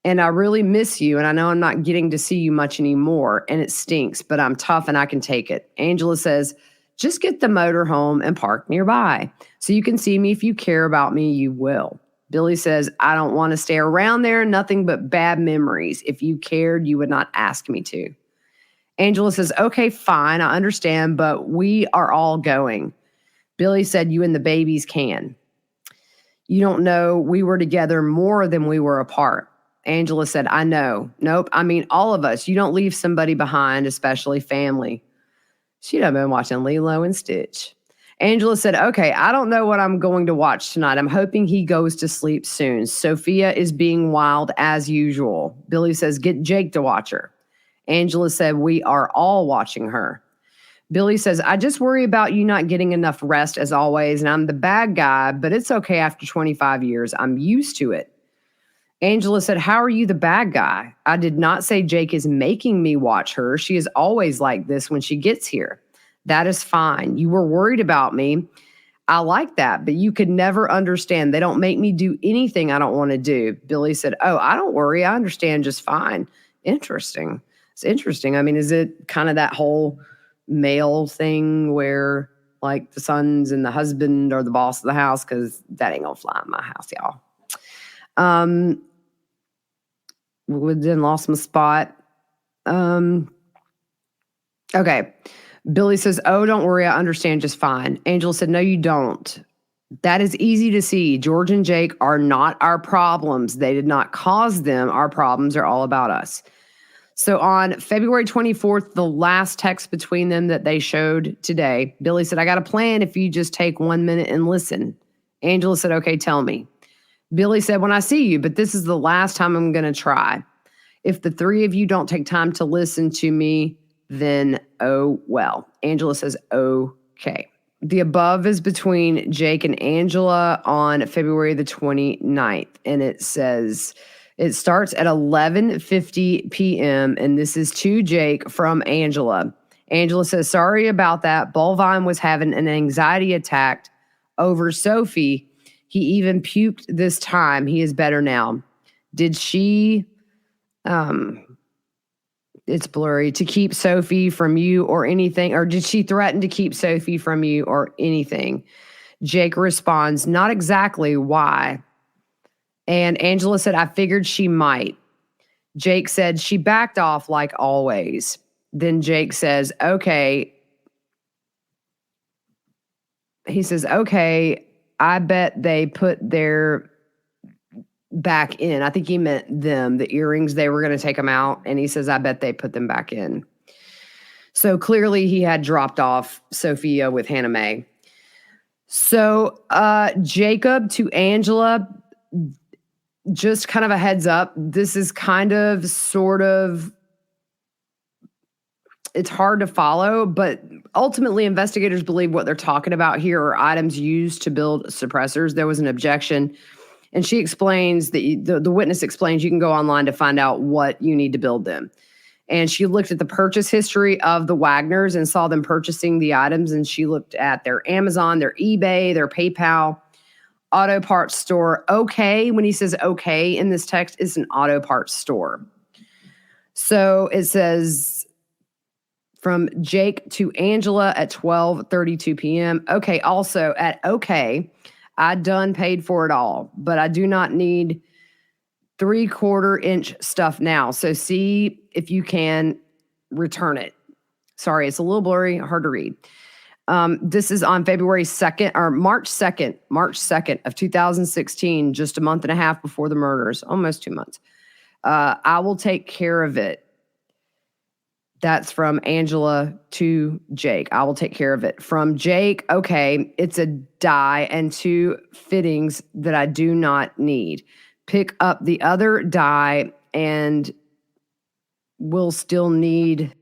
And I really miss you, and I know I'm not getting to see you much anymore, and it stinks, but I'm tough and I can take it. Angela says, just get the motor home and park nearby. So you can see me. If you care about me, you will. Billy says, I don't want to stay around there. Nothing but bad memories. If you cared, you would not ask me to. Angela says, okay, fine. I understand, but we are all going. Billy said, you and the babies can. You don't know we were together more than we were apart. Angela said, I know. Nope. I mean, all of us. You don't leave somebody behind, especially family. She'd have been watching Lilo and Stitch. Angela said, okay, I don't know what I'm going to watch tonight. I'm hoping he goes to sleep soon. Sophia is being wild as usual. Billy says, get Jake to watch her. Angela said, we are all watching her. Billy says, I just worry about you not getting enough rest as always, and I'm the bad guy, but it's okay after 25 years. I'm used to it. Angela said, how are you the bad guy? I did not say Jake is making me watch her. She is always like this when she gets here. That is fine. You were worried about me. I like that, but you could never understand. They don't make me do anything I don't want to do. Billy said, oh, I don't worry. I understand just fine. Interesting. It's interesting. I mean, is it kind of that whole male thing where like the sons and the husband are the boss of the house? Because that ain't gonna fly in my house, y'all. Then lost my spot. Okay. Billy says, oh, don't worry. I understand just fine. Angel said, no, you don't. That is easy to see. George and Jake are not our problems. They did not cause them. Our problems are all about us. So on February 24th, the last text between them that they showed today, Billy said, I got a plan if you just take 1 minute and listen. Angela said, okay, tell me. Billy said, when I see you, but this is the last time I'm going to try. If the three of you don't take time to listen to me, then oh well. Angela says, okay. The above is between Jake and Angela on February the 29th. And it says, it starts at 11:50 p.m. And this is to Jake from Angela. Angela says, sorry about that. Bovine was having an anxiety attack over Sophie. He even puked this time. He is better now. Did she, it's blurry, to keep Sophie from you or anything? Or did she threaten to keep Sophie from you or anything? Jake responds, not exactly. Why? And Angela said, I figured she might. Jake said, she backed off like always. Then Jake says, okay. He says, okay, I bet they put their back in. I think he meant them, the earrings, they were going to take them out. And he says, I bet they put them back in. So clearly he had dropped off Sophia with Hannah Mae. So Jacob to Angela, just kind of a heads up. This is kind of sort of, it's hard to follow, but ultimately investigators believe what they're talking about here are items used to build suppressors. There was an objection, and she explains, the witness explains you can go online to find out what you need to build them. And she looked at the purchase history of the Wagners and saw them purchasing the items, and she looked at their Amazon, their eBay, their PayPal, auto parts store. Okay, when he says okay in this text, it's an auto parts store. So it says from Jake to Angela at 12:32 p.m. Okay, also at okay, I done paid for it all, but I do not need 3/4 inch stuff now. So see if you can return it. Sorry, it's a little blurry, hard to read. This is on February 2nd or March 2nd of 2016, just a month and a half before the murders, almost 2 months. I will take care of it. That's from Angela to Jake. I will take care of it. From Jake, okay, it's a die and 2 fittings that I do not need. Pick up the other die and we'll still need...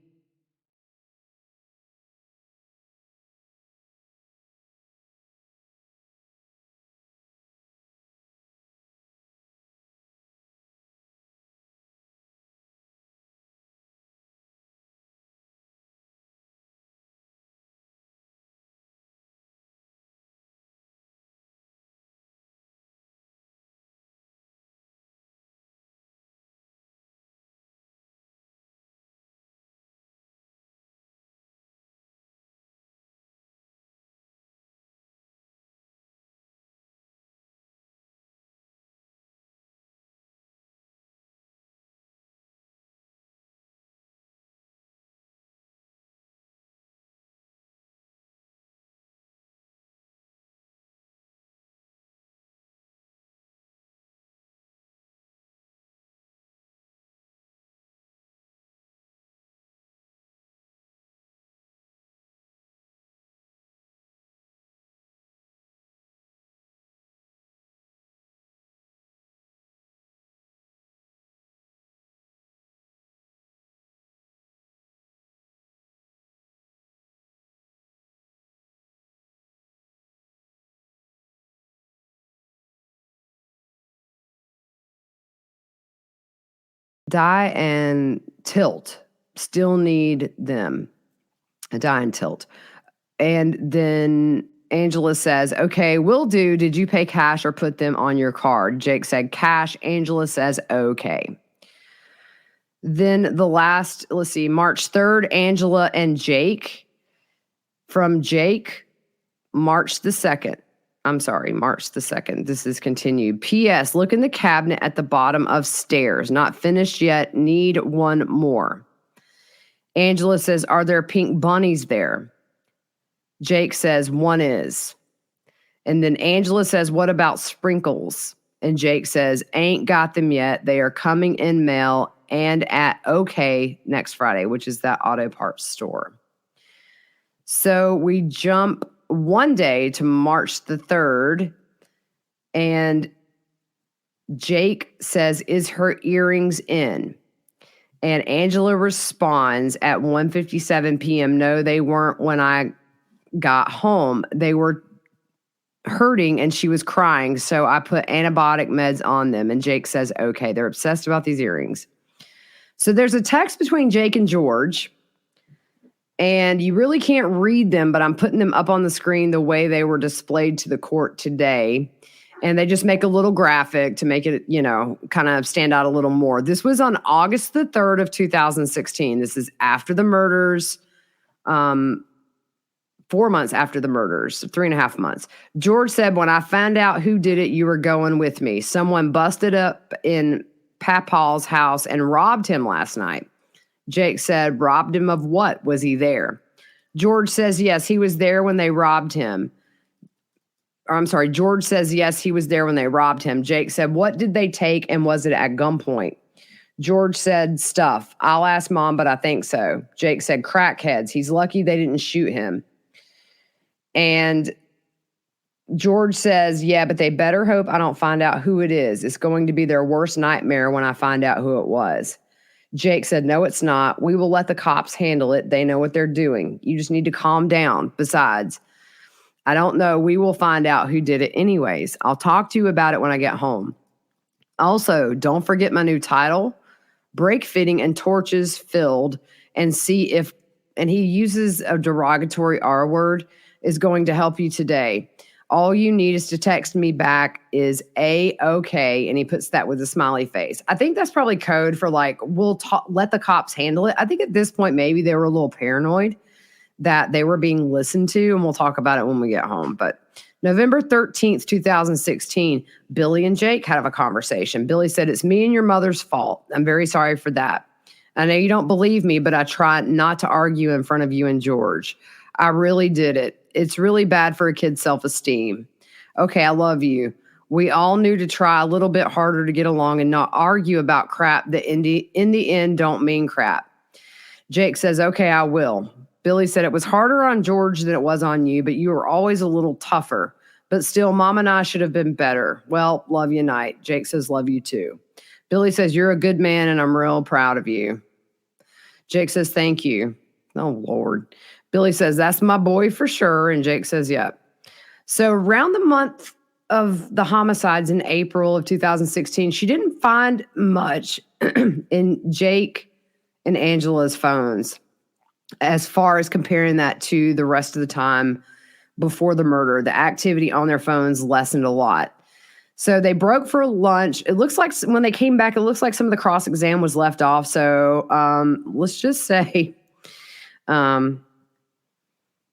Die and tilt. Still need them. Die and tilt. And then Angela says, okay, will do. Did you pay cash or put them on your card? Jake said cash. Angela says, okay. Then the last, let's see, March 3rd, Angela and Jake. From Jake, March the 2nd. This is continued. P.S. Look in the cabinet at the bottom of stairs. Not finished yet. Need one more. Angela says, are there pink bunnies there? Jake says, one is. And then Angela says, what about sprinkles? And Jake says, ain't got them yet. They are coming in mail and at OK next Friday, which is that auto parts store. So we jump one day to March the 3rd, and Jake says, is her earrings in? And Angela responds at 1:57 p.m., no, they weren't when I got home. They were hurting and she was crying, so I put antibiotic meds on them. And Jake says, okay, they're obsessed about these earrings. So there's a text between Jake and George, and you really can't read them, but I'm putting them up on the screen the way they were displayed to the court today. And they just make a little graphic to make it, kind of stand out a little more. This was on August the 3rd of 2016. This is after the murders, 4 months after the murders, 3.5 months. George said, when I found out who did it, you were going with me. Someone busted up in Papaw's house and robbed him last night. Jake said, robbed him of what? Was he there? George says, yes, he was there when they robbed him. George says, yes, he was there when they robbed him. Jake said, what did they take and was it at gunpoint? George said, stuff. I'll ask Mom, but I think so. Jake said, crackheads. He's lucky they didn't shoot him. And George says, yeah, but they better hope I don't find out who it is. It's going to be their worst nightmare when I find out who it was. Jake said, no, it's not. We will let the cops handle it. They know what they're doing. You just need to calm down. Besides, I don't know. We will find out who did it anyways. I'll talk to you about it when I get home. Also, don't forget my new title, Brake Fitting and Torches Filled, and see if, and he uses a derogatory R word, is going to help you today. All you need is to text me back is A-OK, and he puts that with a smiley face. I think that's probably code for like, let the cops handle it. I think at this point, maybe they were a little paranoid that they were being listened to, and we'll talk about it when we get home. But November 13th, 2016, Billy and Jake had a conversation. Billy said, "It's me and your mother's fault. I'm very sorry for that. I know you don't believe me, but I tried not to argue in front of you and George. I really did it. It's really bad for a kid's self-esteem. Okay, I love you. We all knew to try a little bit harder to get along and not argue about crap that in the end don't mean crap." Jake says, "Okay, I will." Billy said, "It was harder on George than it was on you, but you were always a little tougher. But still, Mom and I should have been better. Well, love you, night." Jake says, "Love you too." Billy says, "You're a good man and I'm real proud of you." Jake says, "Thank you." Oh, Lord. Billy says, "That's my boy for sure." And Jake says, "Yep." So around the month of the homicides in April of 2016, she didn't find much in Jake and Angela's phones as far as comparing that to the rest of the time before the murder. The activity on their phones lessened a lot. So they broke for lunch. It looks like when they came back, it looks like some of the cross-exam was left off. So let's just say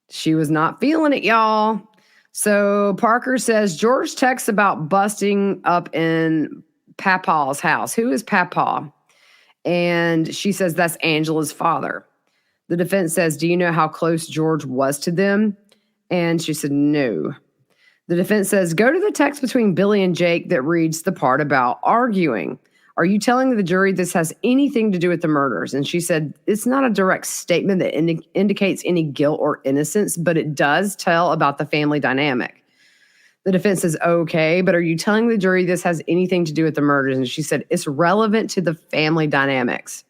she was not feeling it, y'all. So Parker says, George texts about busting up in Papaw's house. Who is Papaw? And she says, that's Angela's father. The defense says, do you know how close George was to them? And she said, no. The defense says, go to the text between Billy and Jake that reads the part about arguing. Are you telling the jury this has anything to do with the murders? And she said, it's not a direct statement that indicates any guilt or innocence, but it does tell about the family dynamic. The defense says, okay, but are you telling the jury this has anything to do with the murders? And she said, it's relevant to the family dynamics.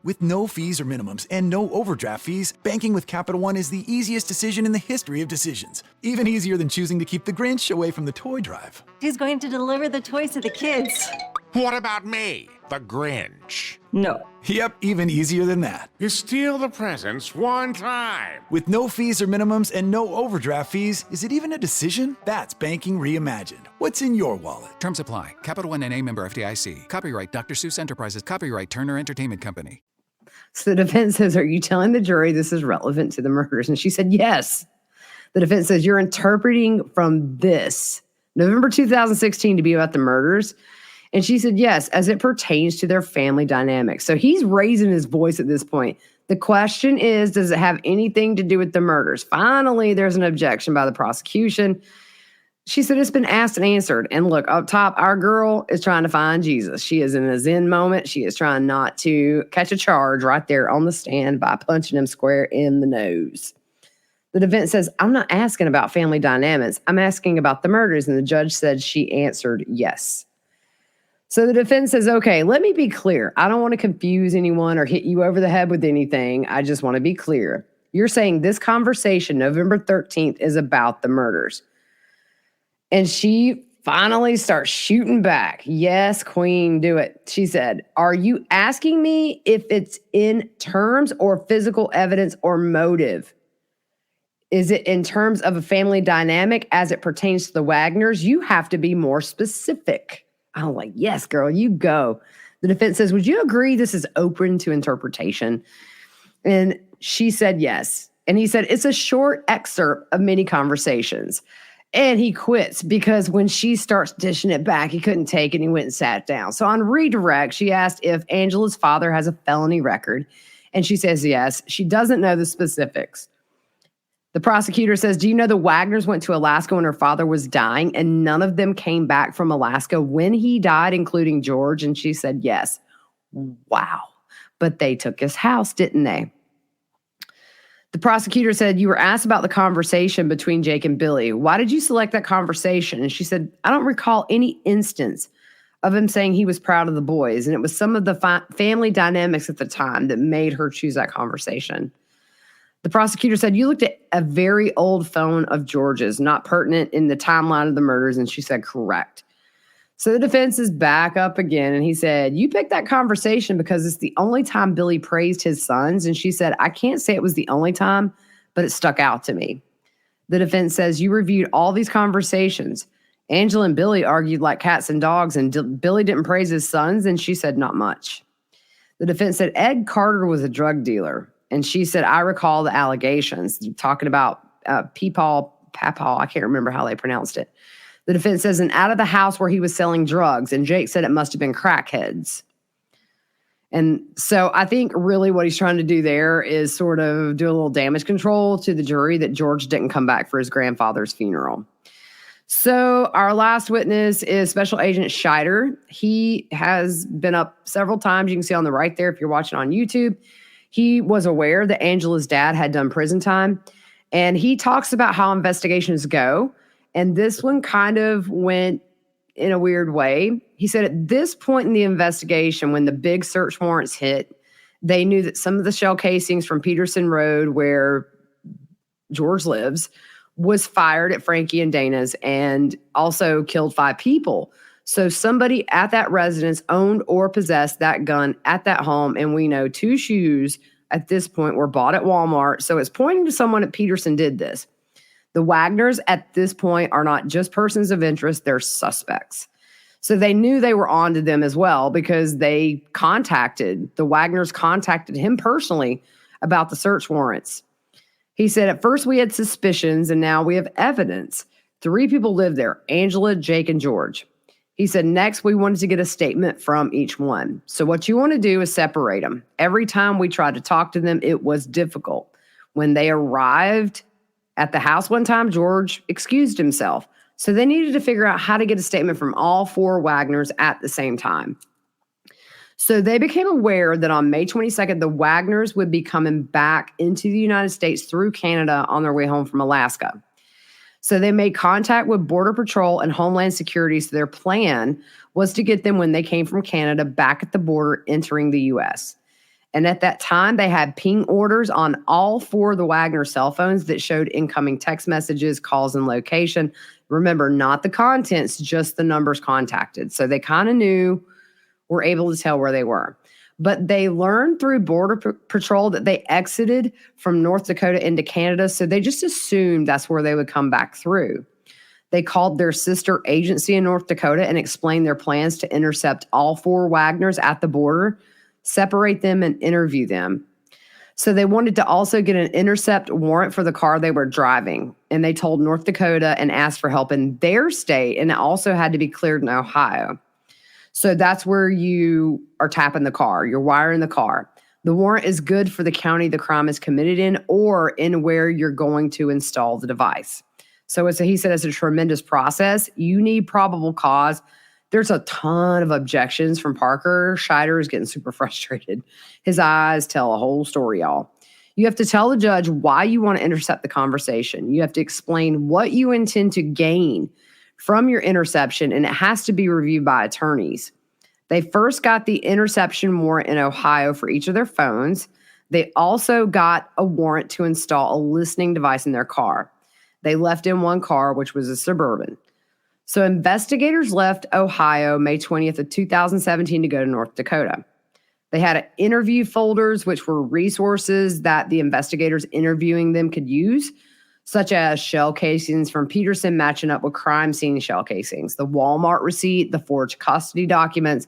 With no fees or minimums and no overdraft fees, banking with Capital One is the easiest decision in the history of decisions. Even easier than choosing to keep the Grinch away from the toy drive. Who's going to deliver the toys to the kids? What about me, the Grinch? No. Yep, even easier than that. You steal the presents one time. With no fees or minimums and no overdraft fees, is it even a decision? That's banking reimagined. What's in your wallet? Terms apply. Capital One N.A. member FDIC. Copyright Dr. Seuss Enterprises. Copyright Turner Entertainment Company. So the defense says, are you telling the jury this is relevant to the murders? And she said, yes. The defense says, you're interpreting from this November 2016 to be about the murders. And she said, yes, as it pertains to their family dynamics. So he's raising his voice at this point. The question is, does it have anything to do with the murders? Finally, there's an objection by the prosecution. She said, it's been asked and answered. And look, up top, our girl is trying to find Jesus. She is in a Zen moment. She is trying not to catch a charge right there on the stand by punching him square in the nose. The defense says, I'm not asking about family dynamics. I'm asking about the murders. And the judge said she answered yes. So the defense says, okay, let me be clear. I don't want to confuse anyone or hit you over the head with anything. I just want to be clear. You're saying this conversation, November 13th, is about the murders. And she finally starts shooting back. Yes, queen, do it. She said, are you asking me if it's in terms or physical evidence or motive? Is it in terms of a family dynamic as it pertains to the Wagners? You have to be more specific. I'm like, yes, girl, you go. The defense says, would you agree this is open to interpretation? And she said yes. And he said, it's a short excerpt of many conversations. And he quits because when she starts dishing it back, he couldn't take it and he went and sat down. So on redirect, she asked if Angela's father has a felony record. And she says yes. She doesn't know the specifics. The prosecutor says, do you know the Wagners went to Alaska when her father was dying and none of them came back from Alaska when he died, including George? And she said yes. Wow. But they took his house, didn't they? The prosecutor said, you were asked about the conversation between Jake and Billy. Why did you select that conversation? And she said, I don't recall any instance of him saying he was proud of the boys. And it was some of the family dynamics at the time that made her choose that conversation. The prosecutor said, you looked at a very old phone of George's, not pertinent in the timeline of the murders. And she said, correct. So the defense is back up again. And he said, you picked that conversation because it's the only time Billy praised his sons. And she said, I can't say it was the only time, but it stuck out to me. The defense says, you reviewed all these conversations. Angela and Billy argued like cats and dogs, and Billy didn't praise his sons, and she said not much. The defense said Ed Carter was a drug dealer, and she said, I recall the allegations, talking about Papal, I can't remember how they pronounced it. The defense says, and out of the house where he was selling drugs, and Jake said it must have been crackheads. And so I think really what he's trying to do there is sort of do a little damage control to the jury that George didn't come back for his grandfather's funeral. So our last witness is Special Agent Scheider. He has been up several times. You can see on the right there if you're watching on YouTube. He was aware that Angela's dad had done prison time. And he talks about how investigations go. And this one kind of went in a weird way. He said at this point in the investigation, when the big search warrants hit, they knew that some of the shell casings from Peterson Road, where George lives, was fired at Frankie and Dana's and also killed 5 people. So somebody at that residence owned or possessed that gun at that home. And we know 2 shoes at this point were bought at Walmart. So it's pointing to someone at Peterson did this. The Wagners at this point are not just persons of interest, they're suspects. So they knew they were on to them as well because the Wagners contacted him personally about the search warrants. He said, at first we had suspicions and now we have evidence. 3 people lived there, Angela, Jake, and George. He said, next we wanted to get a statement from each one. So what you want to do is separate them. Every time we tried to talk to them, it was difficult. When they arrived at the house one time, George excused himself. So they needed to figure out how to get a statement from all 4 Wagners at the same time. So they became aware that on May 22nd, the Wagners would be coming back into the United States through Canada on their way home from Alaska. So they made contact with Border Patrol and Homeland Security. So their plan was to get them when they came from Canada back at the border entering the U.S. And at that time, they had ping orders on all 4 of the Wagner cell phones that showed incoming text messages, calls, and location. Remember, not the contents, just the numbers contacted. So they kind of were able to tell where they were. But they learned through Border Patrol that they exited from North Dakota into Canada, so they just assumed that's where they would come back through. They called their sister agency in North Dakota and explained their plans to intercept all 4 Wagners at the border, separate them, and interview them. So they wanted to also get an intercept warrant for the car they were driving, and they told North Dakota and asked for help in their state, and it also had to be cleared in Ohio. So that's where you are tapping the car. You're wiring the car. The warrant is good for the county the crime is committed in or in where you're going to install the device. So he said it's a tremendous process. You need probable cause. There's a ton of objections from Parker. Scheider is getting super frustrated. His eyes tell a whole story, y'all. You have to tell the judge why you want to intercept the conversation. You have to explain what you intend to gain from your interception, and it has to be reviewed by attorneys. They first got the interception warrant in Ohio for each of their phones. They also got a warrant to install a listening device in their car. They left in one car, which was a Suburban. So investigators left Ohio May 20th of 2017 to go to North Dakota. They had interview folders, which were resources that the investigators interviewing them could use, such as shell casings from Peterson matching up with crime scene shell casings, the Walmart receipt, the forged custody documents,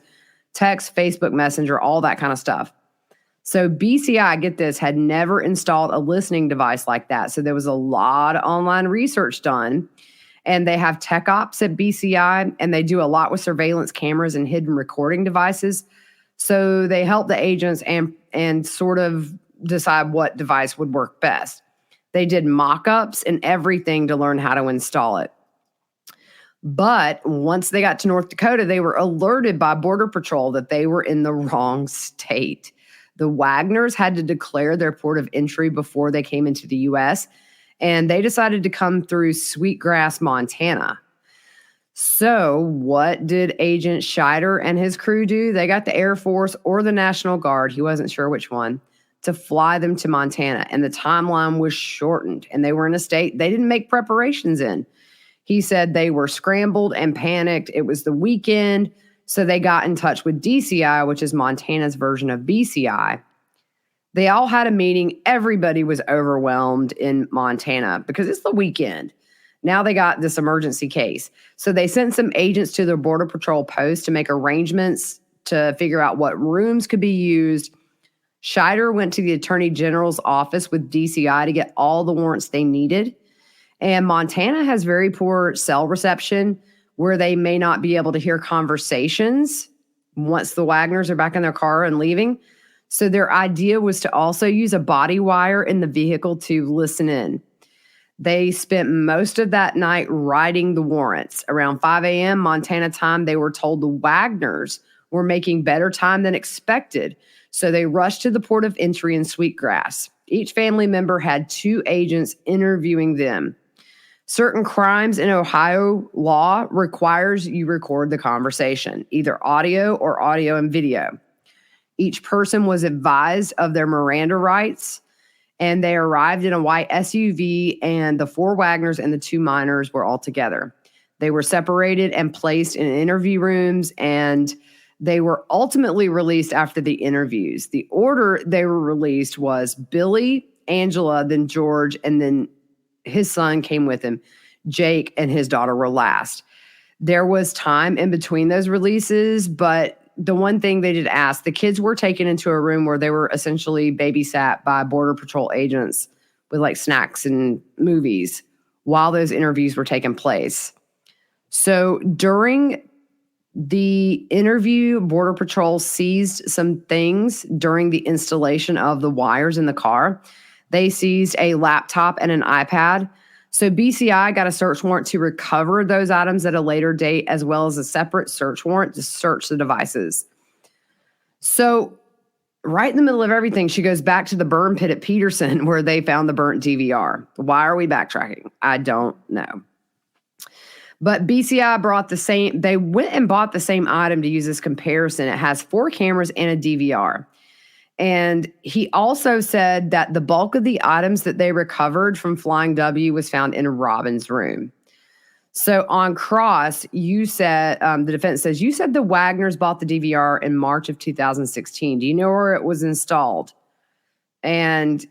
text, Facebook Messenger, all that kind of stuff. So BCI, get this, had never installed a listening device like that. So there was a lot of online research done. And they have tech ops at BCI, and they do a lot with surveillance cameras and hidden recording devices. So they help the agents and sort of decide what device would work best. They did mock-ups and everything to learn how to install it. But once they got to North Dakota, they were alerted by Border Patrol that they were in the wrong state. The Wagners had to declare their port of entry before they came into the U.S., and they decided to come through Sweetgrass, Montana. So what did Agent Scheider and his crew do? They got the Air Force or the National Guard, he wasn't sure which one, to fly them to Montana. And the timeline was shortened, and they were in a state they didn't make preparations in. He said they were scrambled and panicked. It was the weekend, so they got in touch with DCI, which is Montana's version of BCI. They all had a meeting. Everybody was overwhelmed in Montana because it's the weekend. Now they got this emergency case. So they sent some agents to their Border Patrol post to make arrangements to figure out what rooms could be used. Scheider went to the Attorney General's office with DCI to get all the warrants they needed. And Montana has very poor cell reception where they may not be able to hear conversations once the Wagners are back in their car and leaving. So their idea was to also use a body wire in the vehicle to listen in. They spent most of that night writing the warrants. Around 5 a.m. Montana time, they were told the Wagners were making better time than expected. So they rushed to the port of entry in Sweetgrass. Each family member had 2 agents interviewing them. Certain crimes in Ohio law requires you record the conversation, either audio or audio and video. Each person was advised of their Miranda rights, and they arrived in a white SUV, and the 4 Wagners and the 2 minors were all together. They were separated and placed in interview rooms, and they were ultimately released after the interviews. The order they were released was Billy, Angela, then George, and then his son came with him. Jake and his daughter were last. There was time in between those releases, but the one thing they did ask, the kids were taken into a room where they were essentially babysat by Border Patrol agents with like snacks and movies while those interviews were taking place. So during the interview, Border Patrol seized some things during the installation of the wires in the car. They seized a laptop and an iPad. So BCI got a search warrant to recover those items at a later date, as well as a separate search warrant to search the devices. So right in the middle of everything, she goes back to the burn pit at Peterson where they found the burnt DVR. Why are we backtracking? I don't know. But BCI they went and bought the same item to use as comparison. It has 4 cameras and a DVR. And he also said that the bulk of the items that they recovered from Flying W was found in Robin's room. So on cross, you said, the defense says, you said the Wagners bought the DVR in March of 2016. Do you know where it was installed? And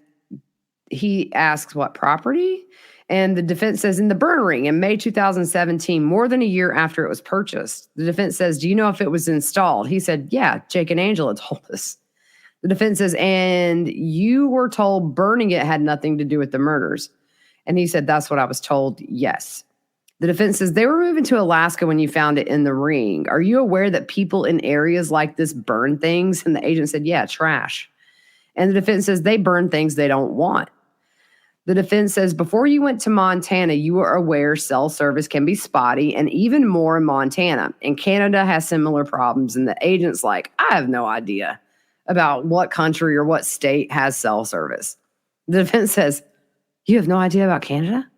he asks, what property? And the defense says, in the burn ring in May 2017, more than a year after it was purchased. The defense says, do you know if it was installed? He said, yeah, Jake and Angela told us. The defense says, and you were told burning it had nothing to do with the murders. And he said, that's what I was told, yes. The defense says, they were moving to Alaska when you found it in the ring. Are you aware that people in areas like this burn things? And the agent said, yeah, trash. And the defense says, they burn things they don't want. The defense says, before you went to Montana, you were aware cell service can be spotty, and even more in Montana. And Canada has similar problems. And the agent's like, I have no idea about what country or what state has cell service. The defense says, you have no idea about Canada?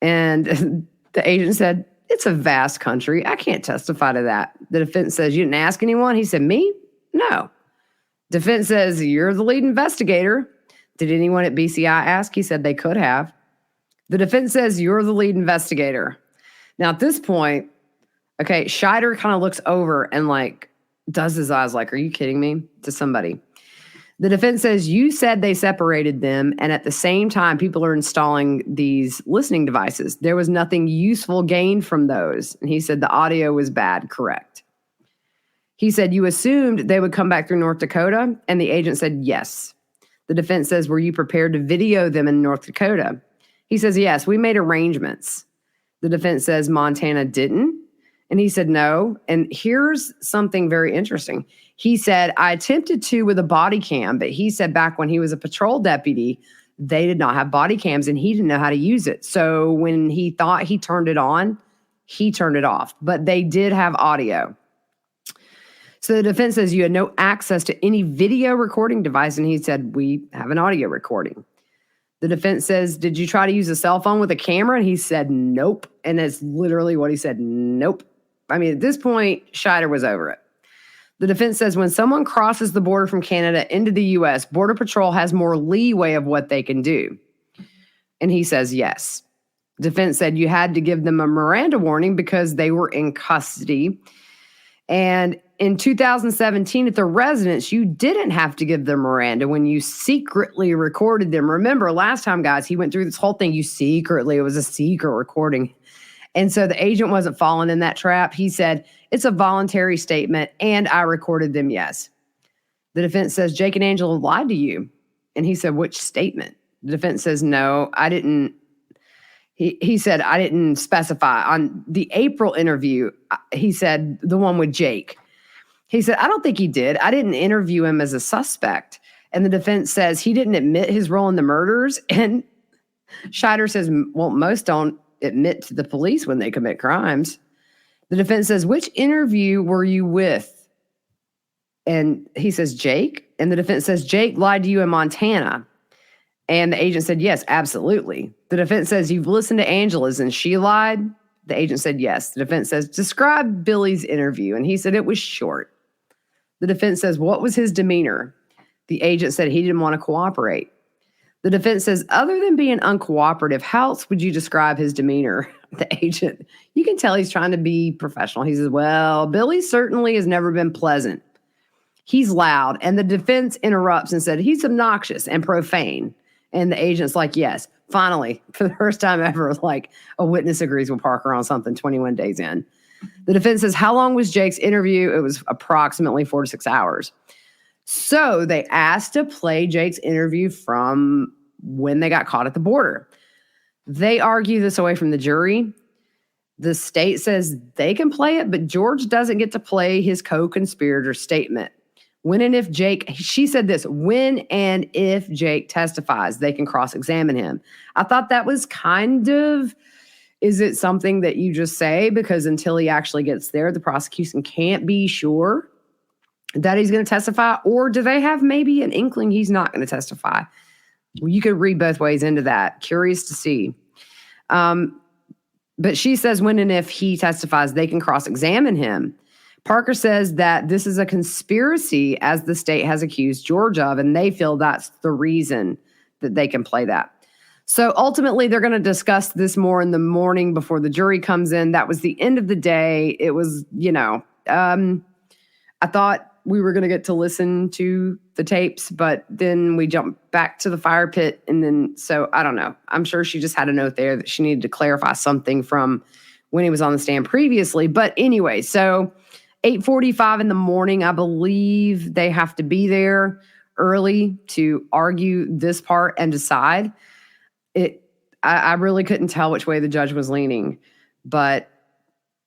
And the agent said, it's a vast country. I can't testify to that. The defense says, you didn't ask anyone? He said, me? No. Defense says, you're the lead investigator. Did anyone at BCI ask? He said they could have. The defense says, you're the lead investigator. Now at this point, okay, Scheider kind of looks over and like, does his eyes like, are you kidding me? To somebody. The defense says, you said they separated them, and at the same time, people are installing these listening devices. There was nothing useful gained from those. And he said the audio was bad, correct. He said, you assumed they would come back through North Dakota? And the agent said, yes. The defense says, were you prepared to video them in North Dakota? He says, yes, we made arrangements. The defense says, Montana didn't. And he said, no. And here's something very interesting. He said, I attempted to with a body cam, but he said back when he was a patrol deputy, they did not have body cams and he didn't know how to use it. So when he thought he turned it on, he turned it off. But they did have audio. So the defense says you had no access to any video recording device. And he said, we have an audio recording. The defense says, did you try to use a cell phone with a camera? And he said, nope. And that's literally what he said, nope. I mean, at this point, Scheider was over it. The defense says when someone crosses the border from Canada into the U.S., Border Patrol has more leeway of what they can do. And he says, yes. Defense said you had to give them a Miranda warning because they were in custody. And in 2017 at the residence, you didn't have to give them Miranda when you secretly recorded them. Remember, last time, guys, he went through this whole thing. It was a secret recording. And so the agent wasn't falling in that trap. He said, it's a voluntary statement, and I recorded them, yes. The defense says, Jake and Angela lied to you. And he said, which statement? The defense says, no, I didn't. He said, I didn't specify. On the April interview, he said, the one with Jake. He said, I don't think he did. I didn't interview him as a suspect. And the defense says he didn't admit his role in the murders. And Scheider says, well, most don't admit to the police when they commit crimes. The defense says, which interview were you with? And he says, Jake. And the defense says, Jake lied to you in Montana. And the agent said, yes, absolutely. The defense says, you've listened to Angela's and she lied. The agent said, yes. The defense says, describe Billy's interview. And he said, it was short. The defense says, what was his demeanor? The agent said he didn't want to cooperate. The defense says, other than being uncooperative, how else would you describe his demeanor? The agent, you can tell he's trying to be professional. He says, well, Billy certainly has never been pleasant. He's loud. And the defense interrupts and said, he's obnoxious and profane. And the agent's like, yes, finally, for the first time ever, like a witness agrees with Parker on something 21 days in. The defense says, how long was Jake's interview? It was approximately 4 to 6 hours. So they asked to play Jake's interview from when they got caught at the border. They argue this away from the jury. The state says they can play it, but George doesn't get to play his co-conspirator statement. When and if Jake, she said this, when and if Jake testifies, they can cross-examine him. I thought that was kind of, is it something that you just say? Because until he actually gets there, the prosecution can't be sure that he's going to testify. Or do they have maybe an inkling he's not going to testify? Well, you could read both ways into that. Curious to see. But she says when and if he testifies, they can cross-examine him. Parker says that this is a conspiracy, as the state has accused George of, and they feel that's the reason that they can play that. So ultimately, they're going to discuss this more in the morning before the jury comes in. That was the end of the day. It was, I thought we were going to get to listen to the tapes, but then we jumped back to the fire pit. And then, so I don't know. I'm sure she just had a note there that she needed to clarify something from when he was on the stand previously. But anyway, so 8:45 in the morning, I believe they have to be there early to argue this part and decide. I really couldn't tell which way the judge was leaning, but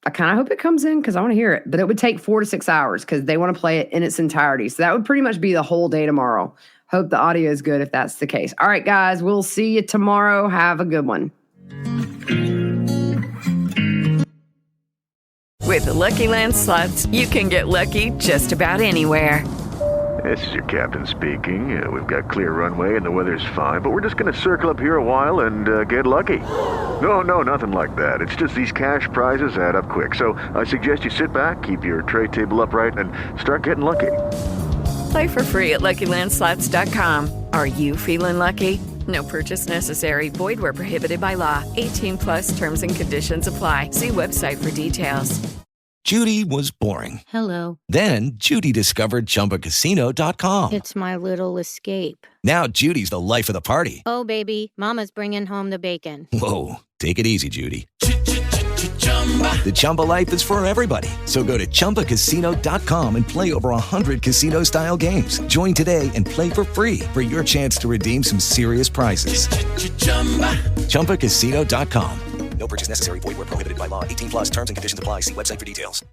I kind of hope it comes in because I want to hear it. But it would take 4 to 6 hours because they want to play it in its entirety. So that would pretty much be the whole day tomorrow. Hope the audio is good if that's the case. All right, guys, we'll see you tomorrow. Have a good one. With the Lucky Land Slots, you can get lucky just about anywhere. This is your captain speaking. We've got clear runway and the weather's fine, but we're just going to circle up here a while and get lucky. No, nothing like that. It's just these cash prizes add up quick. So I suggest you sit back, keep your tray table upright, and start getting lucky. Play for free at LuckyLandSlots.com. Are you feeling lucky? No purchase necessary. Void where prohibited by law. 18+ terms and conditions apply. See website for details. Judy was boring. Hello. Then Judy discovered ChumbaCasino.com. It's my little escape. Now Judy's the life of the party. Oh, baby, mama's bringing home the bacon. Whoa, take it easy, Judy. The Chumba life is for everybody. So go to ChumbaCasino.com and play over 100 casino-style games. Join today and play for free for your chance to redeem some serious prizes. ChumbaCasino.com. No purchase necessary. Void where prohibited by law. 18+ terms and conditions apply. See website for details.